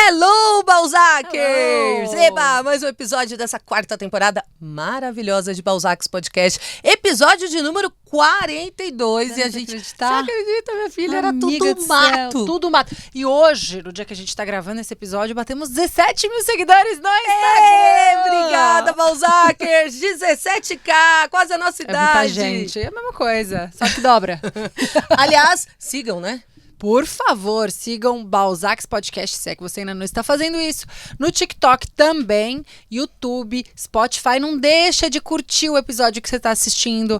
Hello, Balzackers! Hello. Eba, mais um episódio dessa quarta temporada maravilhosa de Balzacs Podcast. Episódio de número 42. Você e a gente... acreditar? Você acredita, minha filha? Amiga Era do tudo céu, mato. tudo mato. E hoje, no dia que a gente tá gravando esse episódio, batemos 17 mil seguidores no Ê, Instagram. obrigada, Balzackers! 17k, quase a nossa É idade. muita gente. É a mesma coisa, só que dobra. Aliás, sigam, né? Por favor, sigam Balzacs Podcast, se é que você ainda não está fazendo isso. No TikTok também, YouTube, Spotify. Não deixa de curtir o episódio que você está assistindo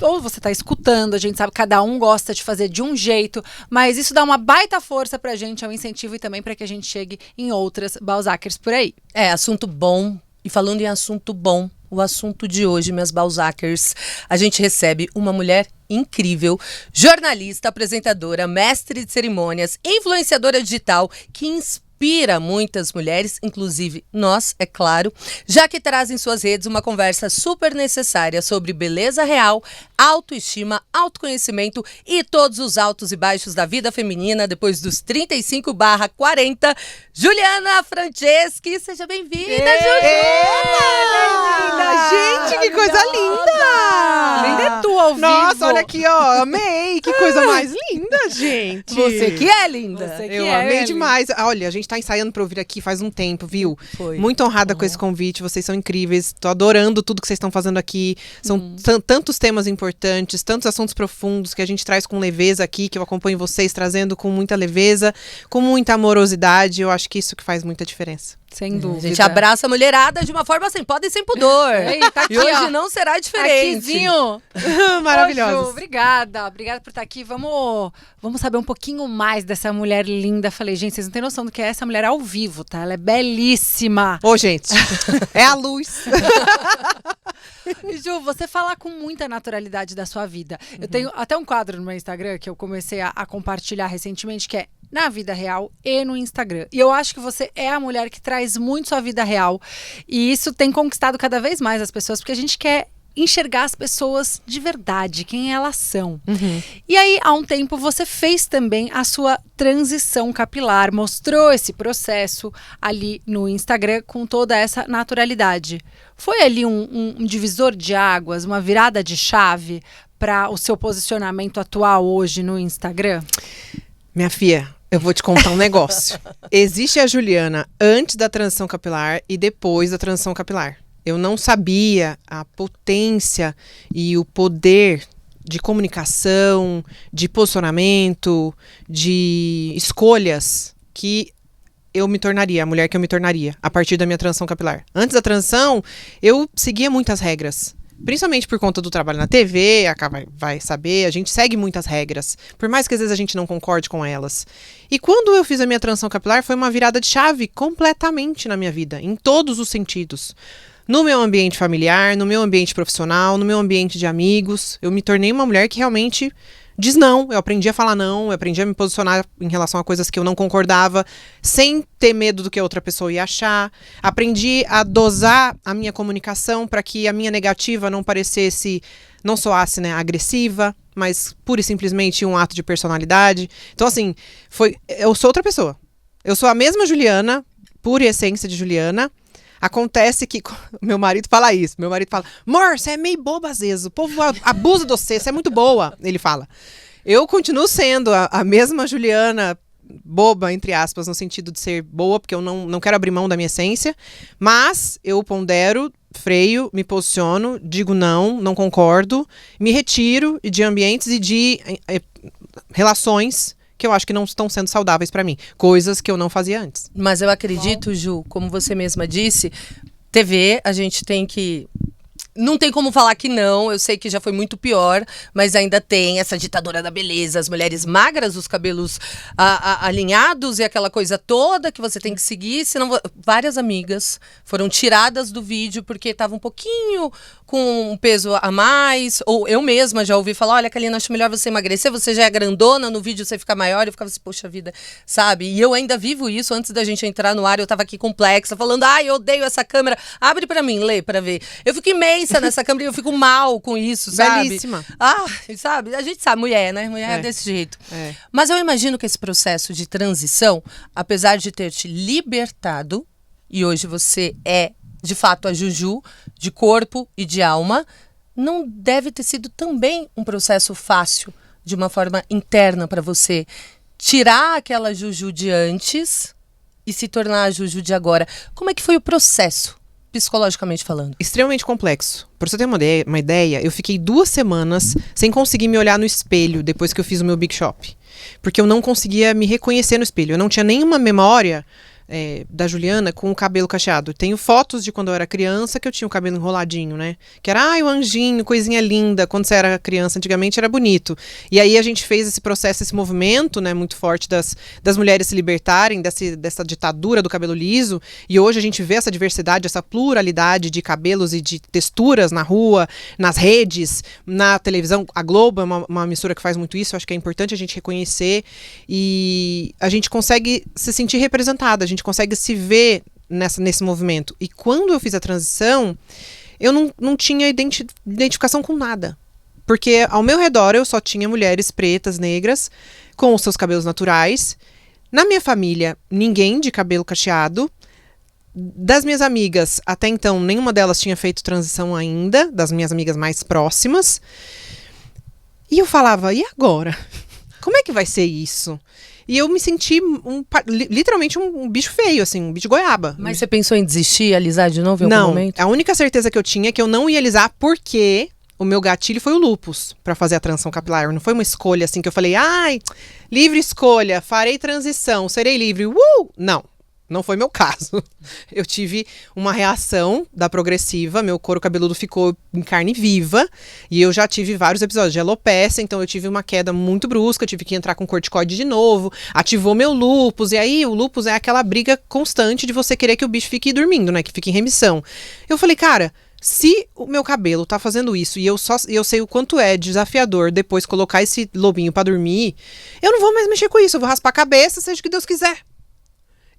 ou você está escutando. A gente sabe que cada um gosta de fazer de um jeito, mas isso dá uma baita força pra gente, é um incentivo e também para que a gente chegue em outras Balzackers por aí. É, assunto bom. E falando em assunto bom, o assunto de hoje, minhas Balzackers, a gente recebe uma mulher incrível, jornalista, apresentadora, mestre de cerimônias, influenciadora digital, que inspira muitas mulheres, inclusive nós, é claro, já que traz em suas redes uma conversa super necessária sobre beleza real, autoestima, autoconhecimento e todos os altos e baixos da vida feminina depois dos 35/40. Juliana Franceschi, seja bem-vinda, Linda! Gente, que coisa linda! Linda é tu ao vivo. Nossa, olha aqui, ó. Amei! Que coisa mais linda, gente! Você que é linda. Você que Eu é, amei Eli. demais. Olha, a gente tá ensaiando pra ouvir aqui faz um tempo, viu? Foi. Muito honrada com esse convite. Vocês são incríveis. Tô adorando tudo que vocês estão fazendo aqui. São tantos temas importantes, tantos assuntos profundos que a gente traz com leveza aqui, que eu acompanho vocês trazendo com muita leveza, com muita amorosidade. Eu acho que isso que faz muita diferença. Sem dúvida. A gente abraça a mulherada de uma forma sem poda e sem pudor. Ei, tá aqui, e hoje ó. não será diferente. Aquizinho. Maravilhosa. Ô, Ju, obrigada por estar aqui. Vamos saber um pouquinho mais dessa mulher linda. Falei, gente, vocês não têm noção do que é essa mulher ao vivo, tá? Ela é belíssima. Ô, gente, é a luz. E, Ju, você fala com muita naturalidade da sua vida. Eu tenho até um quadro no meu Instagram que eu comecei a compartilhar recentemente, que é na vida real e no Instagram. E eu acho que você é a mulher que traz muito sua vida real. E isso tem conquistado cada vez mais as pessoas, porque a gente quer enxergar as pessoas de verdade, quem elas são. E aí, há um tempo, você fez também a sua transição capilar, mostrou esse processo ali no Instagram com toda essa naturalidade. Foi ali um divisor de águas, uma virada de chave para o seu posicionamento atual hoje no Instagram? Minha filha, eu vou te contar um negócio. Existe a Juliana antes da transição capilar e depois da transição capilar. Eu não sabia a potência e o poder de comunicação, de posicionamento, de escolhas que eu me tornaria, a mulher que eu me tornaria a partir da minha transição capilar. Antes da transição, eu seguia muitas regras. Principalmente por conta do trabalho na TV, a Cá vai saber, a gente segue muitas regras, por mais que às vezes a gente não concorde com elas. E quando eu fiz a minha transição capilar, foi uma virada de chave completamente na minha vida, em todos os sentidos. No meu ambiente familiar, no meu ambiente profissional, no meu ambiente de amigos, eu me tornei uma mulher que realmente diz não. Eu aprendi a falar não, eu aprendi a me posicionar em relação a coisas que eu não concordava, sem ter medo do que a outra pessoa ia achar. Aprendi a dosar a minha comunicação para que a minha negativa não parecesse, não soasse, né, agressiva, mas pura e simplesmente um ato de personalidade. Então, assim, eu sou outra pessoa. Eu sou a mesma Juliana, pura essência de Juliana. Acontece que meu marido fala isso. Meu marido fala, amor, você é meio boba às vezes. O povo abusa de você é muito boa. Ele fala. Eu continuo sendo a mesma Juliana, boba, entre aspas, no sentido de ser boa, porque eu não quero abrir mão da minha essência. Mas eu pondero, freio, me posiciono, digo não concordo, me retiro de ambientes e de relações que eu acho que não estão sendo saudáveis pra mim. Coisas que eu não fazia antes. Mas eu acredito, Ju, como você mesma disse, TV, a gente tem que... Não tem como falar que não, eu sei que já foi muito pior, mas ainda tem essa ditadura da beleza, as mulheres magras, os cabelos alinhados e aquela coisa toda que você tem que seguir, senão várias amigas foram tiradas do vídeo porque estavam um pouquinho com um peso a mais, ou eu mesma já ouvi falar, olha, Kalina, acho melhor você emagrecer, você já é grandona, no vídeo você fica maior, eu ficava assim, poxa vida, sabe? E eu ainda vivo isso, antes da gente entrar no ar, eu tava aqui complexa, falando, ai, eu odeio essa câmera, abre pra mim, lê pra ver. Eu fico imensa nessa câmera e eu fico mal com isso, sabe? Belíssima. Ah, sabe? A gente sabe, mulher, né? Mulher é desse jeito. É. Mas eu imagino que esse processo de transição, apesar de ter te libertado, e hoje você é, de fato, a Juju, de corpo e de alma, não deve ter sido também um processo fácil, de uma forma interna para você tirar aquela Juju de antes e se tornar a Juju de agora. Como é que foi o processo, psicologicamente falando? Extremamente complexo. Pra você ter uma ideia, eu fiquei 2 semanas sem conseguir me olhar no espelho depois que eu fiz o meu Big Shop. Porque eu não conseguia me reconhecer no espelho. Eu não tinha nenhuma memória da Juliana com o cabelo cacheado. Tenho fotos de quando eu era criança que eu tinha o cabelo enroladinho, né? Que era, o anjinho, coisinha linda. Quando você era criança, antigamente era bonito. E aí a gente fez esse processo, esse movimento, né, muito forte das mulheres se libertarem dessa ditadura do cabelo liso. E hoje a gente vê essa diversidade, essa pluralidade de cabelos e de texturas na rua, nas redes, na televisão. A Globo é uma emissora que faz muito isso. Eu acho que é importante a gente reconhecer. E a gente consegue se sentir representada. A gente consegue se ver nesse movimento. E quando eu fiz a transição, eu não tinha identificação com nada. Porque ao meu redor eu só tinha mulheres pretas, negras, com os seus cabelos naturais. Na minha família, ninguém de cabelo cacheado. Das minhas amigas, até então, nenhuma delas tinha feito transição ainda, das minhas amigas mais próximas. E eu falava, e agora? Como é que vai ser isso? E eu me senti literalmente um bicho feio, assim, um bicho goiaba. Mas você pensou em desistir, alisar de novo em algum momento? Não, a única certeza que eu tinha é que eu não ia alisar porque o meu gatilho foi o lúpus pra fazer a transição capilar. Não foi uma escolha assim que eu falei, livre escolha, farei transição, serei livre. Não foi meu caso. Eu tive uma reação da progressiva, meu couro cabeludo ficou em carne viva, e eu já tive vários episódios de alopecia, então eu tive uma queda muito brusca, tive que entrar com corticoide de novo, ativou meu lúpus, e aí o lúpus é aquela briga constante de você querer que o bicho fique dormindo, né, que fique em remissão. Eu falei, cara, se o meu cabelo tá fazendo isso e eu sei o quanto é desafiador depois colocar esse lobinho pra dormir, eu não vou mais mexer com isso, eu vou raspar a cabeça, seja o que Deus quiser.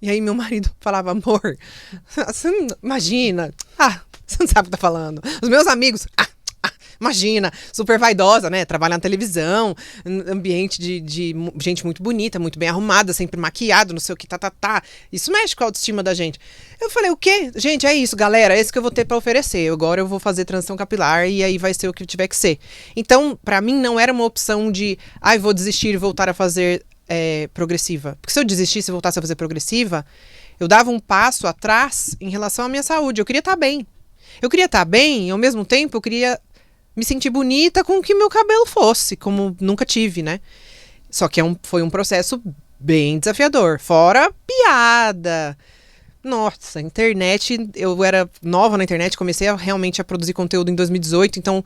E aí meu marido falava, amor, você não, imagina, você não sabe o que tá falando. Os meus amigos, imagina, super vaidosa, né, trabalha na televisão, ambiente de gente muito bonita, muito bem arrumada, sempre maquiado, não sei o que, Isso mexe com a autoestima da gente. Eu falei, o quê? Gente, é isso, galera, é isso que eu vou ter pra oferecer. Agora eu vou fazer transição capilar e aí vai ser o que tiver que ser. Então, pra mim, não era uma opção de, vou desistir e voltar a fazer progressiva. Porque se eu desistisse e voltasse a fazer progressiva, eu dava um passo atrás em relação à minha saúde. Eu queria estar bem. Eu queria estar bem e, ao mesmo tempo, eu queria me sentir bonita com o que meu cabelo fosse, como nunca tive, né? Só que foi um processo bem desafiador. Fora piada. Nossa, internet, eu era nova na internet, comecei realmente a produzir conteúdo em 2018, então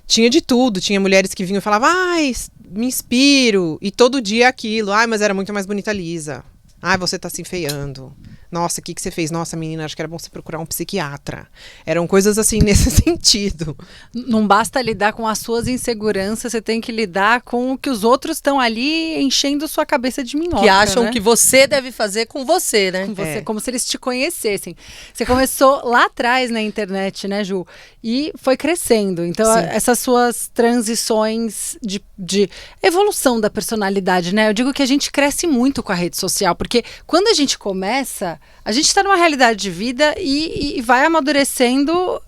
tinha de tudo. Tinha mulheres que vinham e falavam, me inspiro. E todo dia aquilo. Mas era muito mais bonita lisa. Você tá se enfeiando. Nossa, o que você fez? Nossa, menina, acho que era bom você procurar um psiquiatra. Eram coisas assim nesse sentido. Não basta lidar com as suas inseguranças, você tem que lidar com o que os outros estão ali enchendo sua cabeça de minhoca, que acham, né? Que você deve fazer com você, né? Com você, como se eles te conhecessem. Você começou lá atrás na internet, né, Ju? E foi crescendo. Então, essas suas transições de evolução da personalidade, né? Eu digo que a gente cresce muito com a rede social, porque quando a gente começa, a gente está numa realidade de vida e vai amadurecendo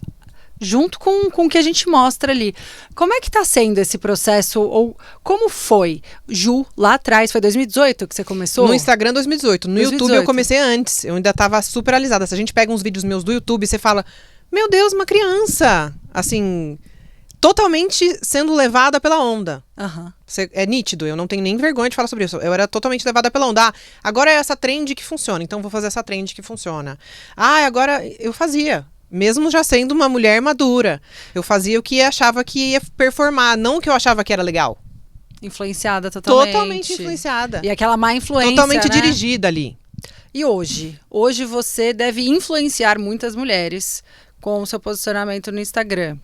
junto com o que a gente mostra ali. Como é que está sendo esse processo? Ou como foi? Ju, lá atrás, foi 2018 que você começou? No Instagram, 2018. No 2018. YouTube eu comecei antes. Eu ainda estava super alisada. Se a gente pega uns vídeos meus do YouTube, você fala, meu Deus, uma criança. Assim, totalmente sendo levada pela onda. Uhum. É nítido, eu não tenho nem vergonha de falar sobre isso. Eu era totalmente levada pela onda. Agora é essa trend que funciona, então vou fazer essa trend que funciona. Agora eu fazia, mesmo já sendo uma mulher madura. Eu fazia o que achava que ia performar, não o que eu achava que era legal. Influenciada totalmente. Totalmente influenciada. E aquela má influência, totalmente né? dirigida ali. E hoje? Hoje você deve influenciar muitas mulheres com o seu posicionamento no Instagram,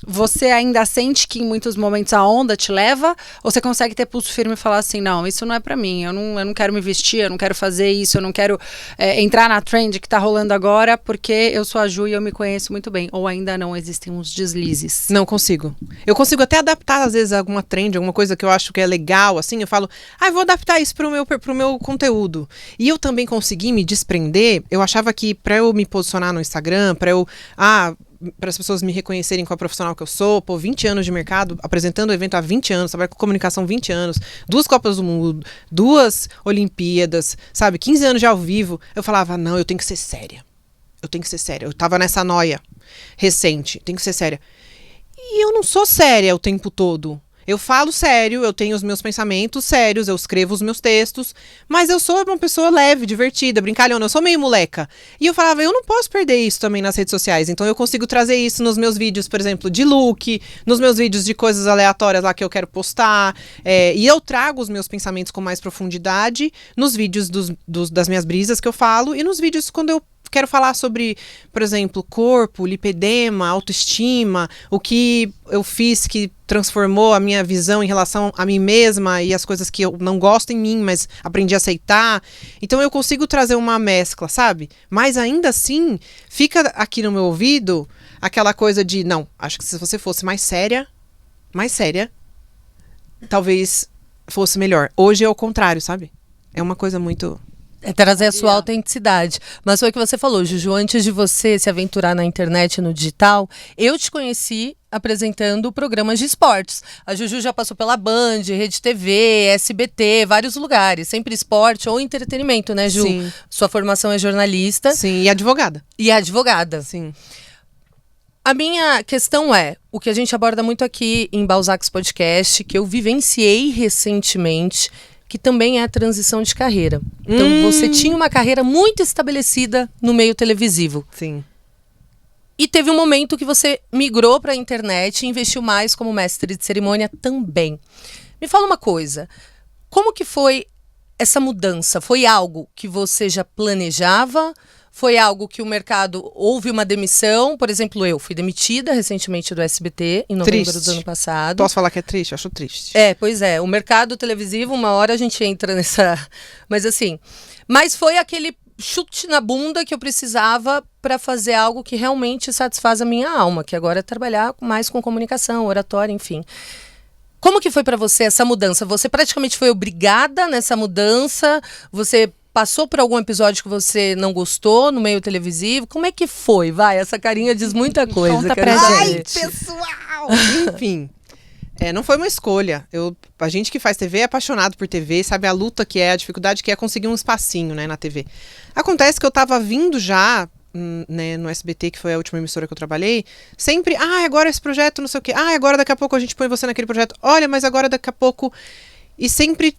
você ainda sente que em muitos momentos a onda te leva? Ou você consegue ter pulso firme e falar assim, não, isso não é pra mim, eu não quero me vestir, eu não quero fazer isso, eu não quero entrar na trend que tá rolando agora, porque eu sou a Ju e eu me conheço muito bem. Ou ainda não existem uns deslizes? Não consigo. Eu consigo até adaptar, às vezes, alguma trend, alguma coisa que eu acho que é legal, assim, eu falo, eu vou adaptar isso pro meu conteúdo. E eu também consegui me desprender, eu achava que pra eu me posicionar no Instagram, para as pessoas me reconhecerem com a profissional que eu sou, 20 anos de mercado, apresentando o evento há 20 anos, trabalho com comunicação há 20 anos, 2 Copas do Mundo, 2 Olimpíadas, 15 anos de ao vivo. Eu falava, não, eu tenho que ser séria. Eu tava nessa noia recente, tenho que ser séria. E eu não sou séria o tempo todo. Eu falo sério, eu tenho os meus pensamentos sérios, eu escrevo os meus textos, mas eu sou uma pessoa leve, divertida, brincalhona, eu sou meio moleca. E eu falava, eu não posso perder isso também nas redes sociais, então eu consigo trazer isso nos meus vídeos, por exemplo, de look, nos meus vídeos de coisas aleatórias lá que eu quero postar, e eu trago os meus pensamentos com mais profundidade nos vídeos das minhas brisas que eu falo, e nos vídeos quando eu quero falar sobre, por exemplo, corpo, lipedema, autoestima, o que eu fiz que transformou a minha visão em relação a mim mesma e as coisas que eu não gosto em mim, mas aprendi a aceitar. Então eu consigo trazer uma mescla, sabe? Mas ainda assim, fica aqui no meu ouvido aquela coisa de, não, acho que se você fosse mais séria, talvez fosse melhor. Hoje é o contrário, sabe? É uma coisa muito... É trazer a sua autenticidade. Mas foi o que você falou, Juju, antes de você se aventurar na internet, no digital, eu te conheci apresentando programas de esportes. A Juju já passou pela Band, Rede TV, SBT, vários lugares. Sempre esporte ou entretenimento, né, Ju? Sim. Sua formação é jornalista. Sim, e advogada. E advogada. Sim. A minha questão é, o que a gente aborda muito aqui em Balzacs Podcast, que eu vivenciei recentemente, que também é a transição de carreira. Então, você tinha uma carreira muito estabelecida no meio televisivo. Sim. E teve um momento que você migrou para a internet e investiu mais como mestre de cerimônia também. Me fala uma coisa, como que foi essa mudança? Foi algo que você já planejava? Foi algo que o mercado... Houve uma demissão? Por exemplo, eu fui demitida recentemente do SBT, em novembro do ano passado. Posso falar que é triste? Eu acho triste. Pois é. O mercado televisivo, uma hora a gente entra nessa... Mas assim... Mas foi aquele chute na bunda que eu precisava para fazer algo que realmente satisfaz a minha alma, que agora é trabalhar mais com comunicação, oratória, enfim. Como que foi para você essa mudança? Você praticamente foi obrigada nessa mudança? Você passou por algum episódio que você não gostou no meio televisivo? Como é que foi? Vai, essa carinha diz muita coisa. Conta pra gente. Ai, pessoal! Enfim, não foi uma escolha. A gente que faz TV é apaixonado por TV, sabe a luta que é, a dificuldade que é conseguir um espacinho, né, na TV. Acontece que eu tava vindo já, né, no SBT, que foi a última emissora que eu trabalhei, sempre, agora esse projeto, não sei o quê, agora daqui a pouco a gente põe você naquele projeto, olha, mas agora daqui a pouco... E sempre...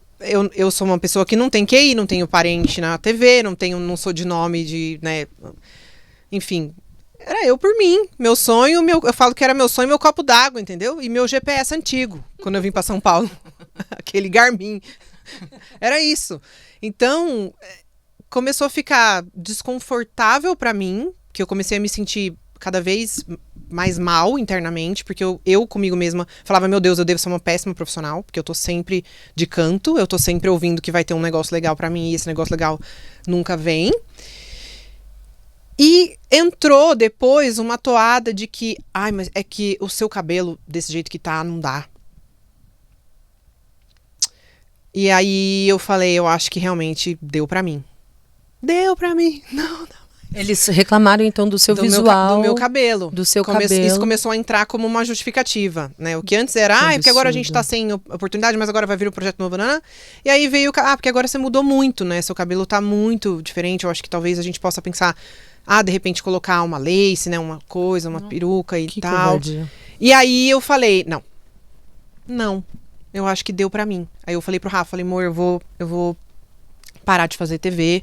Eu sou uma pessoa que não tem QI, não tenho parente na TV, não sou de nome de, né, enfim, era eu por mim, meu sonho, eu falo que era meu sonho, meu copo d'água, entendeu? E meu GPS antigo, quando eu vim para São Paulo, aquele Garmin, era isso. Então, começou a ficar desconfortável para mim, que eu comecei a me sentir cada vez mais mal internamente, porque eu comigo mesma falava, meu Deus, eu devo ser uma péssima profissional, porque eu tô sempre de canto, eu tô sempre ouvindo que vai ter um negócio legal pra mim e esse negócio legal nunca vem. E entrou depois uma toada de que, mas é que o seu cabelo desse jeito que tá, não dá. E aí eu falei, eu acho que realmente deu pra mim. Deu pra mim. Não. Eles reclamaram, então, do seu visual. Do meu cabelo. Do seu cabelo. Isso começou a entrar como uma justificativa, né? O que antes era, porque agora a gente tá sem oportunidade, mas agora vai vir o projeto novo, né? E aí veio, porque agora você mudou muito, né? Seu cabelo tá muito diferente. Eu acho que talvez a gente possa pensar, de repente colocar uma lace, né? Uma coisa, uma peruca e tal. Covardia. E aí eu falei, não. Eu acho que deu pra mim. Aí eu falei pro Rafa, amor, eu vou parar de fazer TV.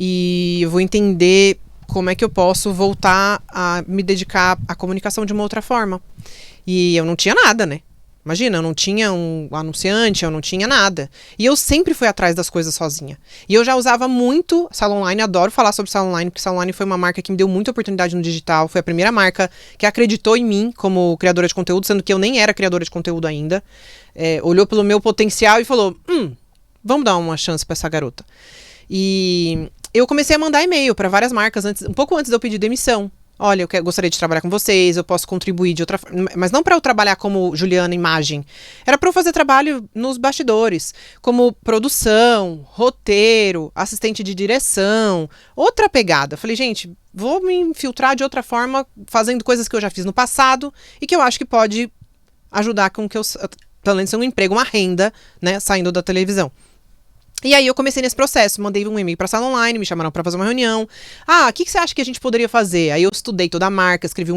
E eu vou entender como é que eu posso voltar a me dedicar à comunicação de uma outra forma. E eu não tinha nada, né? Imagina, eu não tinha um anunciante, eu não tinha nada. E eu sempre fui atrás das coisas sozinha. E eu já usava muito Salon Online, adoro falar sobre Salon Online, porque Salon Online foi uma marca que me deu muita oportunidade no digital. Foi a primeira marca que acreditou em mim como criadora de conteúdo, sendo que eu nem era criadora de conteúdo ainda. Olhou pelo meu potencial e falou, vamos dar uma chance pra essa garota. E eu comecei a mandar e-mail para várias marcas, um pouco antes de eu pedir demissão. Olha, gostaria de trabalhar com vocês, eu posso contribuir de outra forma. Mas não para eu trabalhar como Juliana Imagem. Era para eu fazer trabalho nos bastidores, como produção, roteiro, assistente de direção, outra pegada. Falei, gente, vou me infiltrar de outra forma, fazendo coisas que eu já fiz no passado e que eu acho que pode ajudar com que eu, pelo menos, um emprego, uma renda, né, saindo da televisão. E aí eu comecei nesse processo, mandei um e-mail para a Salon Online, me chamaram para fazer uma reunião. O que você acha que a gente poderia fazer? Aí eu estudei toda a marca, escrevi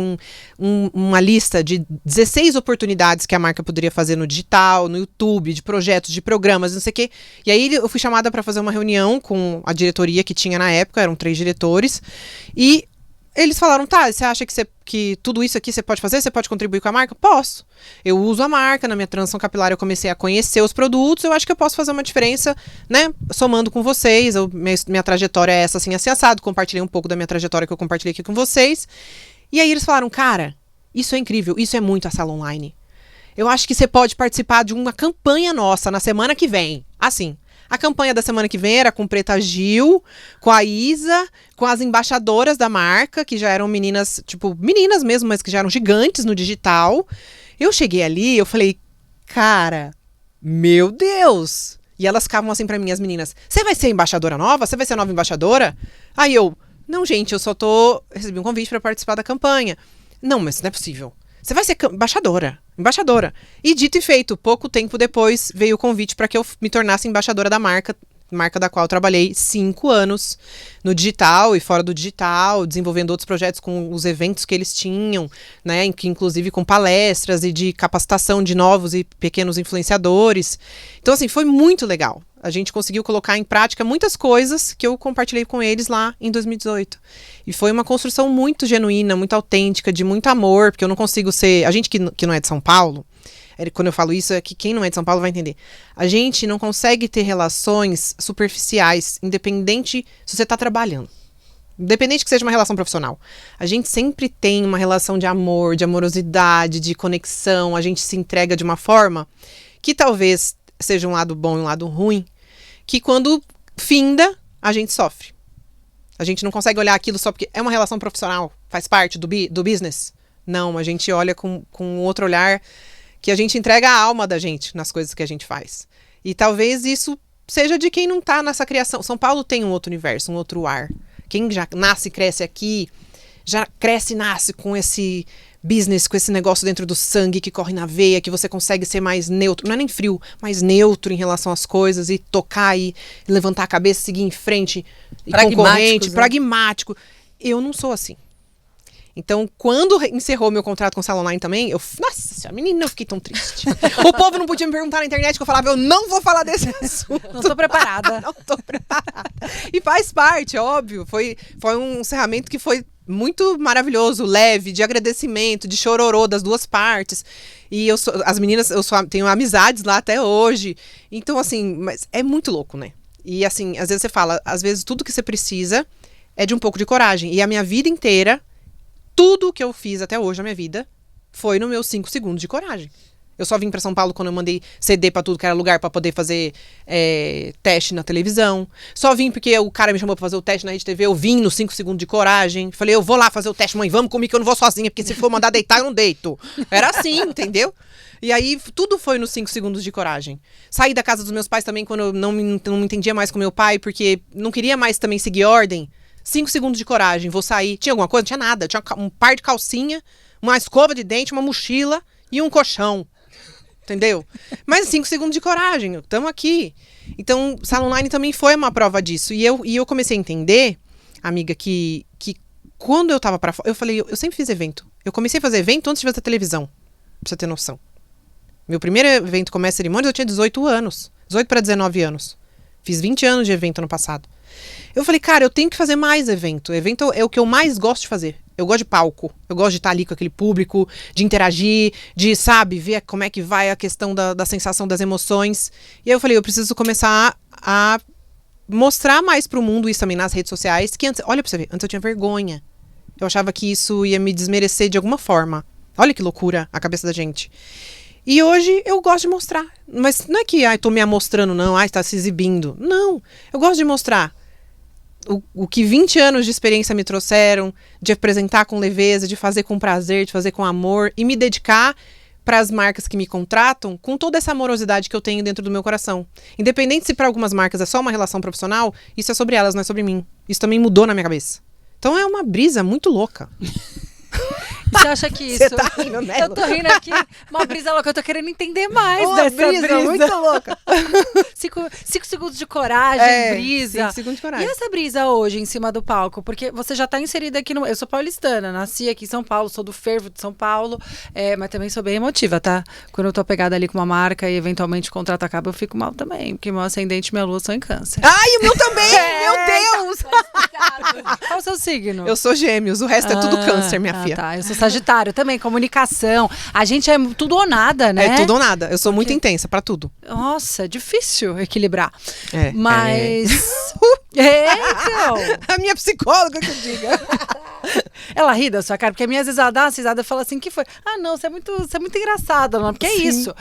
uma lista de 16 oportunidades que a marca poderia fazer no digital, no YouTube, de projetos, de programas, não sei o quê. E aí eu fui chamada para fazer uma reunião com a diretoria que tinha na época, eram 3 diretores, e eles falaram, você acha que tudo isso aqui você pode fazer? Você pode contribuir com a marca? Posso. Eu uso a marca, na minha transição capilar eu comecei a conhecer os produtos, eu acho que eu posso fazer uma diferença, né, somando com vocês. Minha trajetória é essa, assim, assado. Compartilhei um pouco da minha trajetória que eu compartilhei aqui com vocês. E aí eles falaram, cara, isso é incrível, isso é muito a Salon Online. Eu acho que você pode participar de uma campanha nossa na semana que vem. Assim, a campanha da semana que vem era com Preta Gil, com a Isa, com as embaixadoras da marca, que já eram meninas, tipo, meninas mesmo, mas que já eram gigantes no digital. Eu cheguei ali, eu falei, cara, meu Deus! E elas ficavam assim pra mim, as meninas, você vai ser embaixadora nova? Você vai ser a nova embaixadora? Aí eu, não, gente, eu só recebi um convite pra participar da campanha. Não, mas não é possível. Você vai ser embaixadora. E dito e feito, pouco tempo depois veio o convite para que eu me tornasse embaixadora da marca da qual eu trabalhei 5 anos no digital e fora do digital, desenvolvendo outros projetos com os eventos que eles tinham, né, inclusive com palestras e de capacitação de novos e pequenos influenciadores. Então, assim, foi muito legal. A gente conseguiu colocar em prática muitas coisas que eu compartilhei com eles lá em 2018. E foi uma construção muito genuína, muito autêntica, de muito amor, porque eu não consigo ser... A gente que não é de São Paulo, quando eu falo isso, é que quem não é de São Paulo vai entender. A gente não consegue ter relações superficiais, independente se você está trabalhando. Independente que seja uma relação profissional. A gente sempre tem uma relação de amor, de amorosidade, de conexão. A gente se entrega de uma forma que talvez seja um lado bom e um lado ruim, que quando finda, a gente sofre. A gente não consegue olhar aquilo só porque é uma relação profissional, faz parte do business. Não, a gente olha com outro olhar, que a gente entrega a alma da gente nas coisas que a gente faz. E talvez isso seja de quem não tá nessa criação. São Paulo tem um outro universo, um outro ar. Quem já nasce e cresce aqui, já cresce e nasce com esse business, com esse negócio dentro do sangue que corre na veia, que você consegue ser mais neutro, não é nem frio, mais neutro em relação às coisas e tocar e levantar a cabeça, seguir em frente, e concorrente, pragmático. Eu não sou assim. Então, quando encerrou meu contrato com o Salon Online também, nossa senhora, menina, eu fiquei tão triste. O povo não podia me perguntar na internet, que eu falava, eu não vou falar desse assunto. Não tô preparada. Não tô preparada. E faz parte, óbvio. Foi um encerramento que foi muito maravilhoso, leve, de agradecimento, de chororô das duas partes. E as meninas, tenho amizades lá até hoje. Então, assim, mas é muito louco, né? E assim, às vezes você fala, às vezes tudo que você precisa é de um pouco de coragem. E a minha vida inteira, tudo que eu fiz até hoje na minha vida foi no meus 5 segundos de coragem. Eu só vim pra São Paulo quando eu mandei CD pra tudo que era lugar pra poder fazer teste na televisão. Só vim porque o cara me chamou pra fazer o teste na Rede TV. Eu vim nos 5 segundos de coragem. Falei, eu vou lá fazer o teste, mãe, vamos comigo que eu não vou sozinha, porque se for mandar deitar, eu não deito. Era assim, entendeu? E aí, tudo foi nos 5 segundos de coragem. Saí da casa dos meus pais também quando eu não me entendia mais com meu pai, porque não queria mais também seguir ordem. 5 segundos de coragem, vou sair. Tinha alguma coisa? Não tinha nada. Tinha um par de calcinha, uma escova de dente, uma mochila e um colchão. Entendeu? Mas 5 segundos de coragem, estamos aqui. Então, Salon Online também foi uma prova disso. E eu comecei a entender, amiga, que quando eu tava pra fora, eu falei, eu sempre fiz evento. Eu comecei a fazer evento antes de fazer televisão, pra você ter noção. Meu primeiro evento com Mestre Cerimônias, eu tinha 18 anos. 18 para 19 anos. Fiz 20 anos de evento ano passado. Eu falei, cara, eu tenho que fazer mais evento. Evento é o que eu mais gosto de fazer. Eu gosto de palco. Eu gosto de estar ali com aquele público, de interagir, de, sabe, ver como é que vai a questão da sensação das emoções. E aí eu falei, eu preciso começar a mostrar mais pro mundo isso também nas redes sociais. Que antes, olha pra você ver, antes eu tinha vergonha. Eu achava que isso ia me desmerecer de alguma forma. Olha que loucura a cabeça da gente. E hoje eu gosto de mostrar. Mas não é que, tô me amostrando, não. Tá se exibindo. Não. Eu gosto de mostrar o que 20 anos de experiência me trouxeram, de apresentar com leveza, de fazer com prazer, de fazer com amor e me dedicar para as marcas que me contratam com toda essa amorosidade que eu tenho dentro do meu coração. Independente se para algumas marcas é só uma relação profissional, isso é sobre elas, não é sobre mim. Isso também mudou na minha cabeça. Então é uma brisa muito louca. Você acha que isso... Você tá rindo, né? Eu tô rindo aqui, uma brisa louca. Eu tô querendo entender mais Uma dessa brisa. muito louca. 5 segundos de coragem, brisa. 5 segundos de coragem. E essa brisa hoje, em cima do palco? Porque você já tá inserida aqui no... Eu sou paulistana, nasci aqui em São Paulo, sou do fervo de São Paulo, mas também sou bem emotiva, tá? Quando eu tô pegada ali com uma marca e eventualmente o contrato acaba, eu fico mal também, porque meu ascendente e minha lua são em câncer. Ai, o meu também! Meu Deus! Qual o seu signo? Eu sou gêmeos, o resto é tudo câncer, minha filha. Tá. Eu sou sagitário também, comunicação. A gente é tudo ou nada, né? É tudo ou nada. Eu sou muito intensa pra tudo. Nossa, é difícil equilibrar. É, Mas... então... A minha psicóloga que diga. Ela ri da sua cara, porque a minha às vezes ela dá uma cisada e fala assim, que foi? Ah, não, você é muito engraçada, não, porque é isso.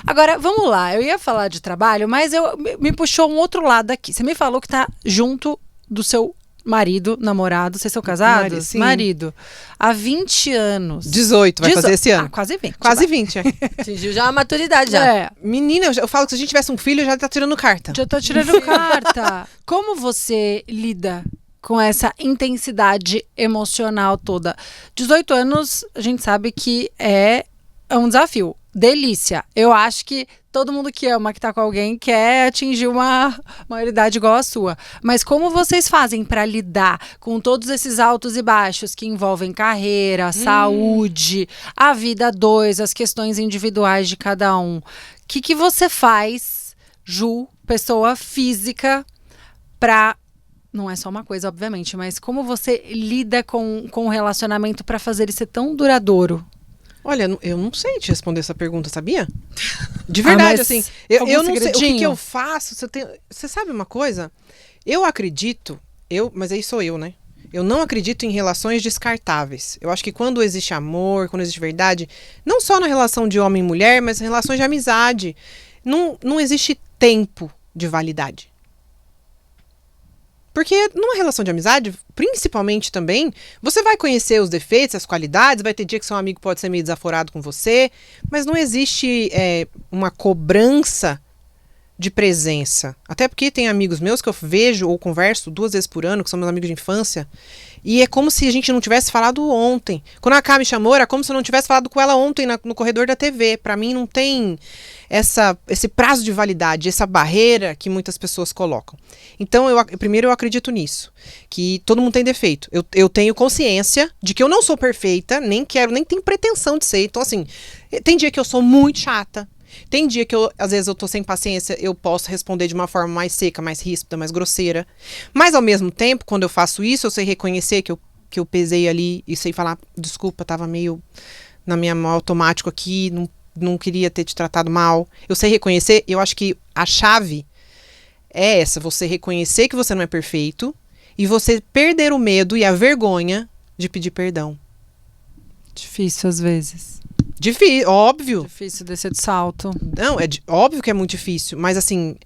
Agora, vamos lá, eu ia falar de trabalho, mas me puxou um outro lado aqui. Você me falou que tá junto do seu marido, namorado, vocês são casados? Marido. Há 20 anos. 18, vai fazer esse ano. Quase 20. Quase 20, é. Atingiu já a maturidade, já. É. Menina, eu falo que se a gente tivesse um filho, já tá tirando carta. Já tô tirando carta. Como você lida com essa intensidade emocional toda? 18 anos, a gente sabe que é um desafio. Delícia. Eu acho que todo mundo que ama, que tá com alguém, quer atingir uma maioridade igual a sua. Mas como vocês fazem para lidar com todos esses altos e baixos que envolvem carreira, saúde, a vida a dois, as questões individuais de cada um? O que você faz, Ju, pessoa física, pra... Não é só uma coisa, obviamente, mas como você lida com o relacionamento para fazer ele ser tão duradouro? Olha, eu não sei te responder essa pergunta, sabia? De verdade, assim. Eu não sei o que eu faço. Você sabe uma coisa? Eu acredito, mas aí sou eu, né? Eu não acredito em relações descartáveis. Eu acho que quando existe amor, quando existe verdade, não só na relação de homem e mulher, mas em relações de amizade, não existe tempo de validade. Porque numa relação de amizade, principalmente também, você vai conhecer os defeitos, as qualidades, vai ter dia que seu amigo pode ser meio desaforado com você, mas não existe uma cobrança de presença. Até porque tem amigos meus que eu vejo ou converso 2 vezes por ano, que são meus amigos de infância, e é como se a gente não tivesse falado ontem. Quando a Ká me chamou, era como se eu não tivesse falado com ela ontem no corredor da TV. Pra mim não tem esse prazo de validade, essa barreira que muitas pessoas colocam. Então, primeiro eu acredito nisso, que todo mundo tem defeito. Eu tenho consciência de que eu não sou perfeita, nem tenho pretensão de ser. Então, assim, tem dia que eu sou muito chata. Tem dia que às vezes eu tô sem paciência, eu posso responder de uma forma mais seca, mais ríspida, mais grosseira. Mas ao mesmo tempo, quando eu faço isso, eu sei reconhecer que eu pesei ali e sei falar, desculpa, tava meio na minha mão automático aqui, não queria ter te tratado mal. Eu sei reconhecer, eu acho que a chave é essa, você reconhecer que você não é perfeito e você perder o medo e a vergonha de pedir perdão. Difícil às vezes. Difícil, óbvio. Difícil descer de salto. Não, óbvio que é muito difícil, mas assim,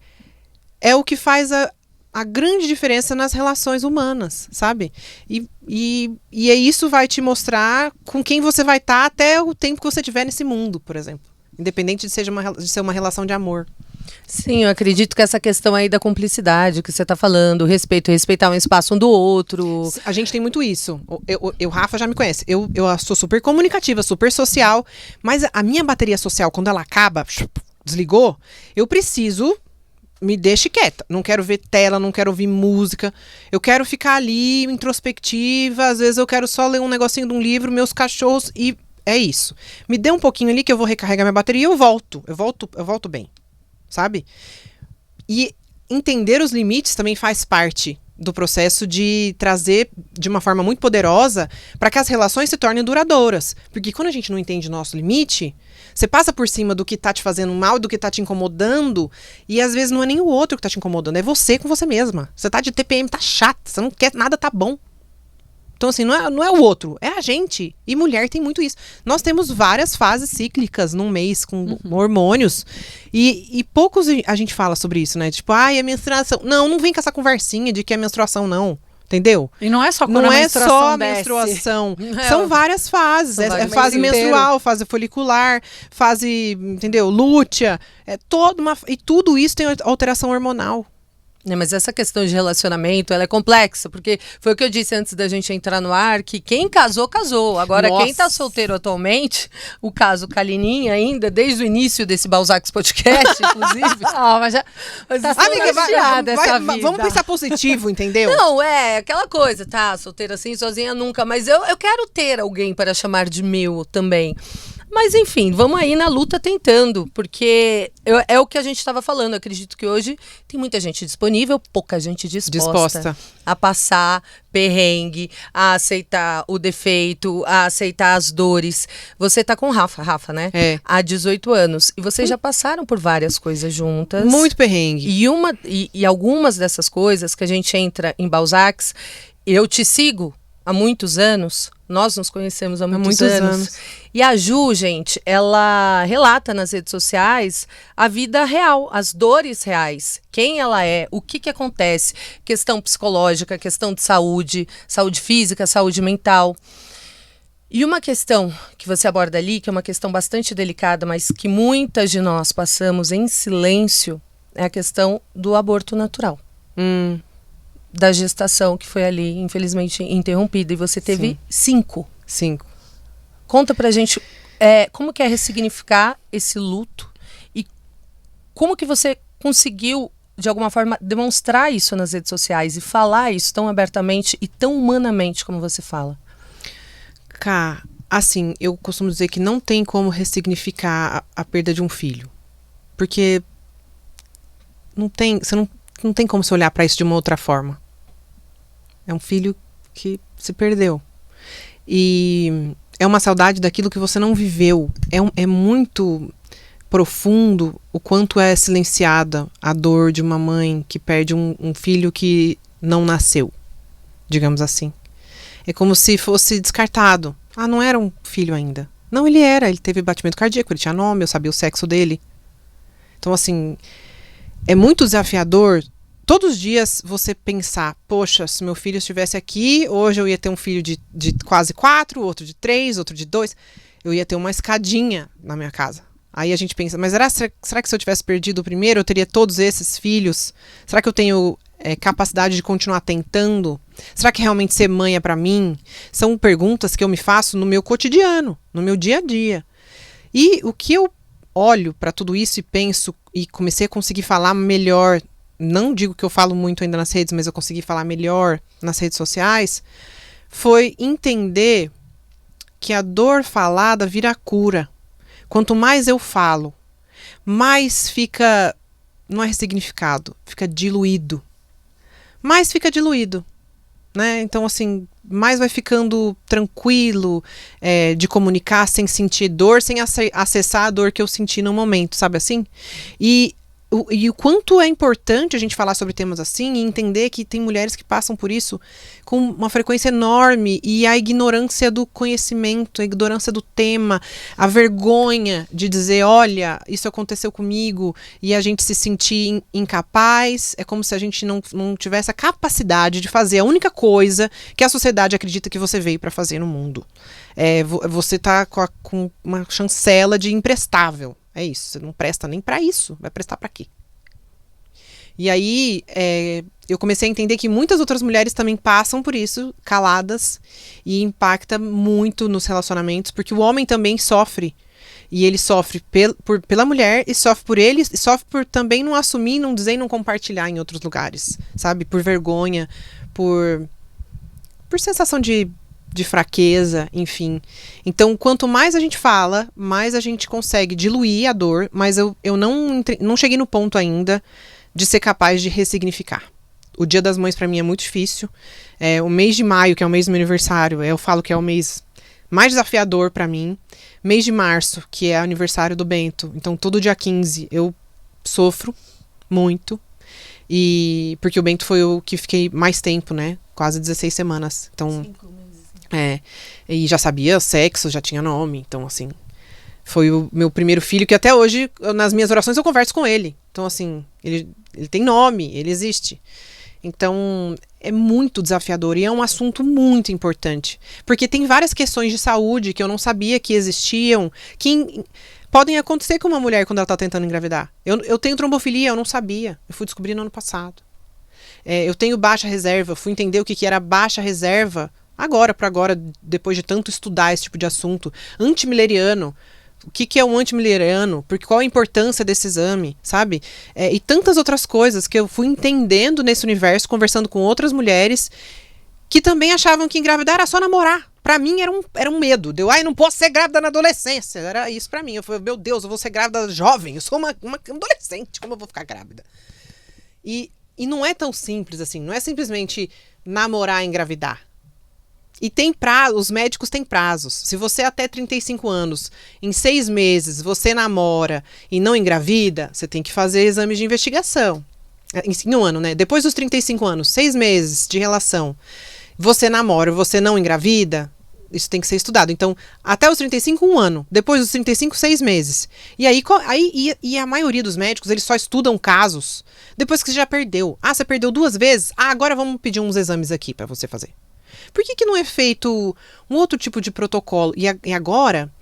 é o que faz a grande diferença nas relações humanas, sabe? E isso vai te mostrar com quem você vai estar até o tempo que você tiver nesse mundo, por exemplo. Independente de ser uma relação de amor. Sim, eu acredito que essa questão aí da cumplicidade que você está falando, respeitar um espaço um do outro. A gente tem muito isso. Rafa já me conhece. Eu sou super comunicativa, super social, mas a minha bateria social, quando ela acaba, desligou, eu preciso, me deixe quieta. Não quero ver tela, não quero ouvir música. Eu quero ficar ali, introspectiva. Às vezes eu quero só ler um negocinho de um livro, meus cachorros, e é isso. Me dê um pouquinho ali que eu vou recarregar minha bateria e eu volto. Eu volto bem. Sabe? E entender os limites também faz parte do processo de trazer de uma forma muito poderosa para que as relações se tornem duradouras. Porque quando a gente não entende o nosso limite, você passa por cima do que tá te fazendo mal, do que tá te incomodando, e às vezes não é nem o outro que tá te incomodando, é você com você mesma. Você tá de TPM, tá chata, você não quer nada, tá bom. Então, assim, não é o outro, é a gente. E mulher tem muito isso. Nós temos várias fases cíclicas num mês com hormônios. E poucos a gente fala sobre isso, né? Tipo, ai, a menstruação. Não vem com essa conversinha de que é menstruação, não. Entendeu? E não é só quando não a é menstruação só a desce. menstruação. São várias fases. São É vários fase meses menstrual, fase folicular, fase, entendeu? Lútea. É toda uma. E tudo isso tem alteração hormonal. Mas essa questão de relacionamento, ela é complexa, porque foi o que eu disse antes da gente entrar no ar, que quem casou, casou. Agora, Nossa. quem tá solteiro atualmente, o caso Kalininha ainda, desde o início desse Balzacs Podcast, inclusive. Mas já tá Amiga, chateada essa vida. vamos pensar positivo, entendeu? Não, é aquela coisa, tá? Solteira assim, sozinha nunca. Mas eu quero ter alguém para chamar de meu também. Mas enfim, vamos aí na luta tentando, porque é o que a gente estava falando. Eu acredito que hoje tem muita gente disponível, pouca gente disposta a passar perrengue, a aceitar o defeito, a aceitar as dores. Você tá com Rafa, né? É. Há 18 anos. E vocês já passaram por várias coisas juntas. Muito perrengue. E algumas dessas coisas que a gente entra em Balzacs, eu te sigo há muitos anos. Nós nos conhecemos há muitos anos. E a Ju, gente, ela relata nas redes sociais a vida real, as dores reais. Quem ela é, o que acontece. Questão psicológica, questão de saúde, saúde física, saúde mental. E uma questão que você aborda ali, que é uma questão bastante delicada, mas que muitas de nós passamos em silêncio, é a questão do aborto natural. Da gestação que foi ali, infelizmente, interrompida. E você teve 5. 5. Conta pra gente como que é ressignificar esse luto e como que você conseguiu, de alguma forma, demonstrar isso nas redes sociais e falar isso tão abertamente e tão humanamente como você fala. Cá, assim, eu costumo dizer que não tem como ressignificar a perda de um filho. Porque você não tem como você olhar para isso de uma outra forma. É um filho que se perdeu. E é uma saudade daquilo que você não viveu. É muito profundo o quanto é silenciada a dor de uma mãe que perde um filho que não nasceu, digamos assim. É como se fosse descartado. Não era um filho ainda. Não, ele era. Ele teve batimento cardíaco, ele tinha nome, eu sabia o sexo dele. Então, assim, é muito desafiador todos os dias você pensar, poxa, se meu filho estivesse aqui, hoje eu ia ter um filho de quase 4, outro de 3, outro de 2. Eu ia ter uma escadinha na minha casa. Aí a gente pensa, mas será que se eu tivesse perdido o primeiro, eu teria todos esses filhos? Será que eu tenho capacidade de continuar tentando? Será que realmente ser mãe é pra mim? São perguntas que eu me faço no meu cotidiano, no meu dia a dia. E o que eu olho para tudo isso e penso, e comecei a conseguir falar melhor, não digo que eu falo muito ainda nas redes, mas eu consegui falar melhor nas redes sociais, foi entender que a dor falada vira cura. Quanto mais eu falo, mais fica, não é ressignificado, fica diluído. Mais fica diluído, né? Então, assim, mais vai ficando tranquilo de comunicar sem sentir dor, sem acessar a dor que eu senti no momento, sabe assim? E o quanto é importante a gente falar sobre temas assim e entender que tem mulheres que passam por isso com uma frequência enorme, e a ignorância do conhecimento, a ignorância do tema, a vergonha de dizer, olha, isso aconteceu comigo, e a gente se sentir incapaz. É como se a gente não tivesse a capacidade de fazer a única coisa que a sociedade acredita que você veio para fazer no mundo. Você tá com uma chancela de imprestável. É isso, você não presta nem para isso, vai prestar para quê? E aí, eu comecei a entender que muitas outras mulheres também passam por isso, caladas, e impacta muito nos relacionamentos, porque o homem também sofre. E ele sofre pela mulher, e sofre por ele, e sofre por também não assumir, não dizer e não compartilhar em outros lugares, sabe? Por vergonha, por sensação de fraqueza, enfim. Então, quanto mais a gente fala, mais a gente consegue diluir a dor, mas eu não cheguei no ponto ainda de ser capaz de ressignificar. O Dia das Mães pra mim é muito difícil. O mês de maio, que é o mês do meu aniversário, eu falo que é o mês mais desafiador pra mim. Mês de março, que é aniversário do Bento. Então, todo dia 15 eu sofro muito. E porque o Bento foi o que fiquei mais tempo, né? Quase 16 semanas. Então, 5 meses. E já sabia sexo, já tinha nome. Então, assim, foi o meu primeiro filho, que até hoje, nas minhas orações, eu converso com ele. Então, assim, ele tem nome, ele existe. Então, é muito desafiador e é um assunto muito importante. Porque tem várias questões de saúde que eu não sabia que existiam, que podem acontecer com uma mulher quando ela está tentando engravidar. Eu tenho trombofilia, eu não sabia. Eu fui descobrir no ano passado. Eu tenho baixa reserva, eu fui entender o que era baixa reserva agora, depois de tanto estudar esse tipo de assunto. Antimileriano. O que é um antimileriano? Porque qual a importância desse exame, sabe? E tantas outras coisas que eu fui entendendo nesse universo, conversando com outras mulheres que também achavam que engravidar era só namorar. Pra mim era um medo. Não posso ser grávida na adolescência. Era isso pra mim. Eu falei, meu Deus, eu vou ser grávida jovem. Eu sou uma adolescente. Como eu vou ficar grávida? E não é tão simples assim. Não é simplesmente namorar e engravidar. E tem prazo, os médicos têm prazos. Se você até 35 anos, em 6 meses, você namora e não engravida, você tem que fazer exames de investigação. Em um ano, né? Depois dos 35 anos, 6 meses de relação, você namora, você não engravida, isso tem que ser estudado. Então, até os 35, 1 ano. Depois dos 35, 6 meses. E aí a maioria dos médicos, eles só estudam casos depois que você já perdeu. Você perdeu 2 vezes? Agora vamos pedir uns exames aqui para você fazer. Por que não é feito um outro tipo de protocolo? E agora,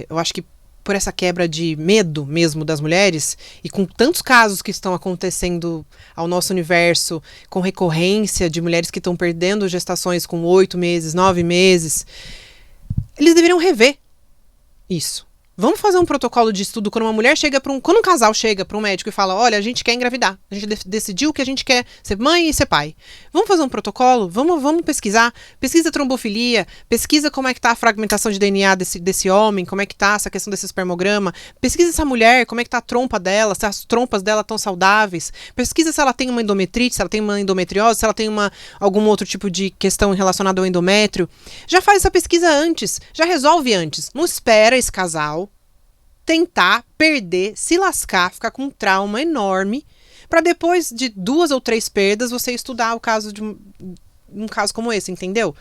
eu acho que por essa quebra de medo mesmo das mulheres, e com tantos casos que estão acontecendo ao nosso universo, com recorrência de mulheres que estão perdendo gestações com 8 meses, 9 meses, eles deveriam rever isso. Vamos fazer um protocolo de estudo quando uma mulher chega quando um casal chega para um médico e fala, olha, a gente quer engravidar, a gente decidiu que a gente quer ser mãe e ser pai. Vamos fazer um protocolo? Vamos pesquisar. Pesquisa trombofilia, pesquisa como é que tá a fragmentação de DNA desse homem, como é que tá essa questão desse espermograma. Pesquisa essa mulher, como é que tá a trompa dela, se as trompas dela estão saudáveis. Pesquisa se ela tem uma endometrite, se ela tem uma endometriose, se ela tem algum outro tipo de questão relacionada ao endométrio. Já faz essa pesquisa antes, já resolve antes. Não espera esse casal tentar, perder, se lascar, ficar com um trauma enorme, para depois de 2 ou 3 perdas você estudar o caso de um caso como esse, entendeu?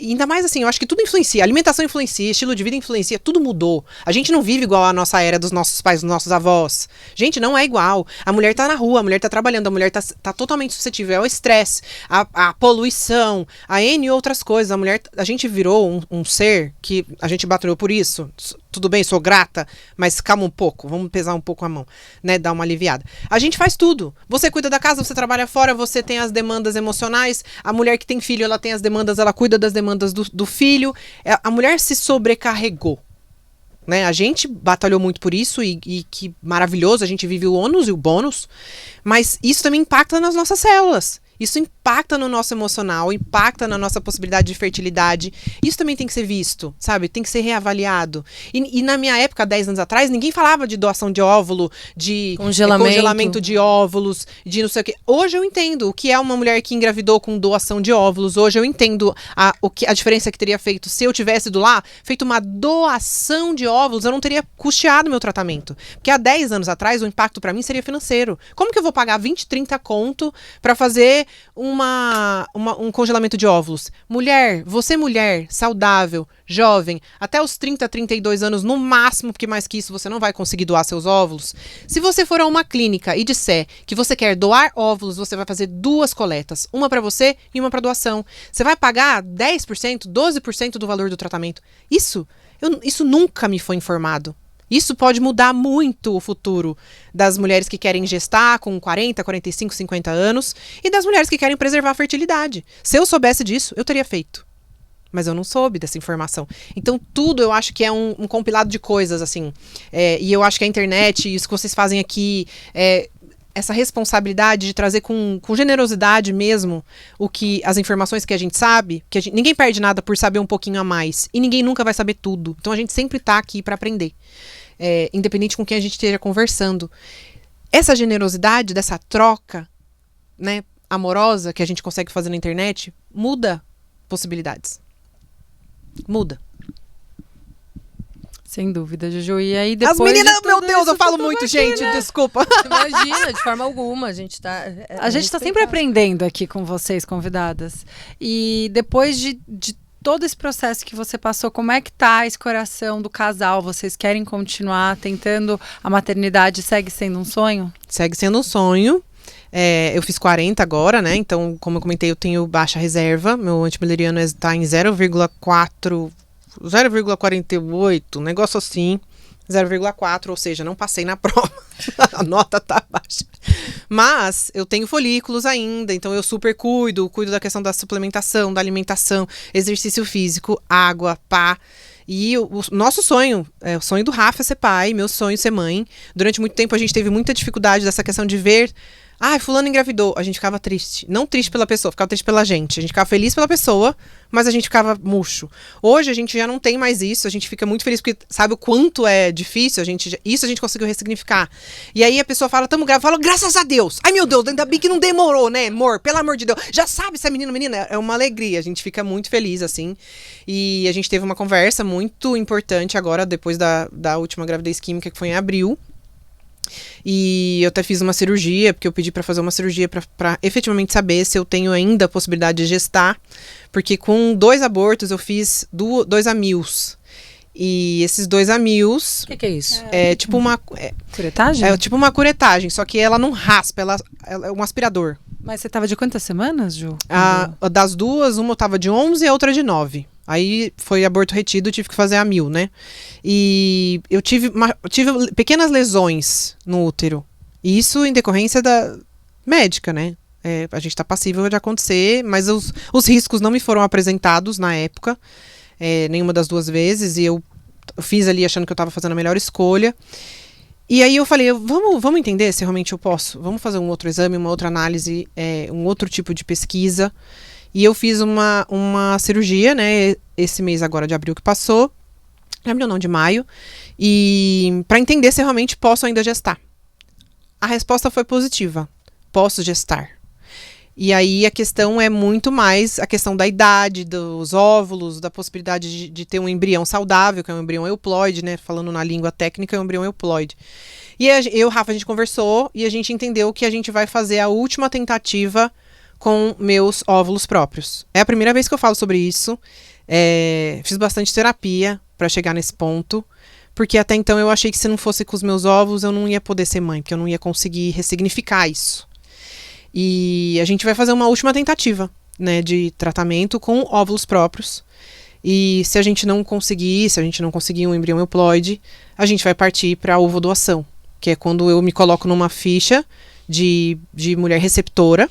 Ainda mais assim, eu acho que tudo influencia, a alimentação influencia, estilo de vida influencia, tudo mudou. A gente não vive igual à nossa era dos nossos pais, dos nossos avós. Gente, não é igual. A mulher tá na rua, a mulher tá trabalhando, a mulher tá totalmente suscetível ao estresse, à poluição, a N outras coisas. A gente virou um ser que a gente batalhou por isso. Tudo bem, sou grata, mas calma um pouco, vamos pesar um pouco a mão, né, dar uma aliviada. A gente faz tudo. Você cuida da casa, você trabalha fora, você tem as demandas emocionais, a mulher que tem filho, ela tem as demandas, ela cuida das demandas do filho. A mulher se sobrecarregou, né? A gente batalhou muito por isso e que maravilhoso, a gente vive o ônus e o bônus, mas isso também impacta nas nossas células. Isso impacta no nosso emocional, impacta na nossa possibilidade de fertilidade. Isso também tem que ser visto, sabe? Tem que ser reavaliado. E na minha época, 10 anos atrás, ninguém falava de doação de óvulo, de congelamento de óvulos, de não sei o quê. Hoje eu entendo o que é uma mulher que engravidou com doação de óvulos. Hoje eu entendo a diferença que teria feito se eu tivesse ido lá, feito uma doação de óvulos, eu não teria custeado meu tratamento. Porque há 10 anos atrás, o impacto pra mim seria financeiro. Como que eu vou pagar 20, 30 conto pra fazer um congelamento de óvulos? Você mulher, saudável, jovem, até os 30, 32 anos no máximo, porque mais que isso você não vai conseguir doar seus óvulos. Se você for a uma clínica e disser que você quer doar óvulos, você vai fazer 2 coletas, uma para você e uma para doação. Você vai pagar 10%, 12% do valor do tratamento. Isso nunca me foi informado. Isso pode mudar muito o futuro das mulheres que querem gestar com 40, 45, 50 anos e das mulheres que querem preservar a fertilidade. Se eu soubesse disso, eu teria feito. Mas eu não soube dessa informação. Então, tudo eu acho que é um compilado de coisas, assim. E eu acho que a internet, isso que vocês fazem aqui, essa responsabilidade de trazer com generosidade mesmo as informações que a gente sabe, ninguém perde nada por saber um pouquinho a mais. E ninguém nunca vai saber tudo. Então, a gente sempre tá aqui para aprender. Independente com quem a gente esteja conversando. Essa generosidade, dessa troca, né? amorosa que a gente consegue fazer na internet muda possibilidades. Muda. Sem dúvida, Juju. E aí depois. As meninas, de meu tudo Deus, isso, eu falo tudo muito, aqui, gente, né? desculpa. Imagina, de forma alguma, a gente tá... A gente tá sempre aprendendo aqui com vocês, convidadas. E depois de todo esse processo que você passou, como é que tá esse coração do casal? Vocês querem continuar tentando a maternidade? Segue sendo um sonho? Segue sendo um sonho. Eu fiz 40 agora, né? Então, como eu comentei, eu tenho baixa reserva. Meu antimileriano está em 0,4, 0,48, um negócio assim. 0,4, ou seja, não passei na prova. A nota tá baixa. Mas eu tenho folículos ainda, então eu super cuido da questão da suplementação, da alimentação, exercício físico, água, pá. E o nosso sonho, o sonho do Rafa é ser pai, meu sonho é ser mãe. Durante muito tempo a gente teve muita dificuldade dessa questão de ver... fulano engravidou. A gente ficava triste. Não triste pela pessoa, ficava triste pela gente. A gente ficava feliz pela pessoa, mas a gente ficava murcho. Hoje a gente já não tem mais isso. A gente fica muito feliz porque sabe o quanto é difícil. Isso a gente conseguiu ressignificar. E aí a pessoa fala, tamo grávida. Fala, graças a Deus. Ai, meu Deus, ainda bem que não demorou, né, amor? Pelo amor de Deus. Já sabe se é menino ou menina? É uma alegria. A gente fica muito feliz, assim. E a gente teve uma conversa muito importante agora, depois da última gravidez química, que foi em abril. E eu até fiz uma cirurgia, porque eu pedi pra fazer uma cirurgia pra efetivamente saber se eu tenho ainda a possibilidade de gestar. Porque com 2 abortos eu fiz 2 amils. E esses 2 amils... O que é isso? É tipo uma... Curetagem? É tipo uma curetagem, só que ela não raspa, ela é um aspirador. Mas você tava de quantas semanas, Ju? Das duas, uma eu tava de 11 e a outra de 9. Aí foi aborto retido, tive que fazer a 1000, né? E eu tive pequenas lesões no útero. E isso em decorrência da médica, né? A gente tá passível de acontecer, mas os riscos não me foram apresentados na época, nenhuma das 2 vezes. E eu fiz ali achando que eu tava fazendo a melhor escolha. E aí eu falei, vamos entender se realmente eu posso. Vamos fazer um outro exame, uma outra análise, um outro tipo de pesquisa. E eu fiz uma cirurgia, né, esse mês agora de abril que passou. De abril não, de maio. E para entender se eu realmente posso ainda gestar. A resposta foi positiva. Posso gestar. E aí a questão é muito mais a questão da idade, dos óvulos, da possibilidade de ter um embrião saudável, que é um embrião euploide, né? Falando na língua técnica, é um embrião euploide. E eu e o Rafa, a gente conversou e a gente entendeu que a gente vai fazer a última tentativa com meus óvulos próprios. É a primeira vez que eu falo sobre isso. Fiz bastante terapia para chegar nesse ponto, porque até então eu achei que se não fosse com os meus óvulos eu não ia poder ser mãe, porque eu não ia conseguir ressignificar isso. E a gente vai fazer uma última tentativa, né, de tratamento com óvulos próprios. E se a gente não conseguir um embrião euploide, a gente vai partir para a ovodoação, que é quando eu me coloco numa ficha de mulher receptora.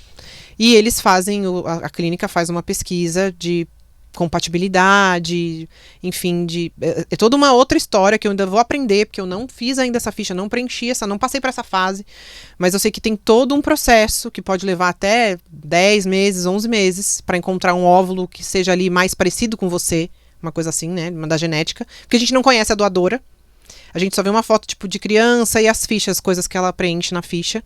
E eles fazem, a clínica faz uma pesquisa de compatibilidade, enfim, é toda uma outra história que eu ainda vou aprender, porque eu não fiz ainda essa ficha, não preenchi não passei para essa fase, mas eu sei que tem todo um processo que pode levar até 10 meses, 11 meses, para encontrar um óvulo que seja ali mais parecido com você, uma coisa assim, né, da genética, porque a gente não conhece a doadora, a gente só vê uma foto tipo de criança e as fichas, coisas que ela preenche na ficha,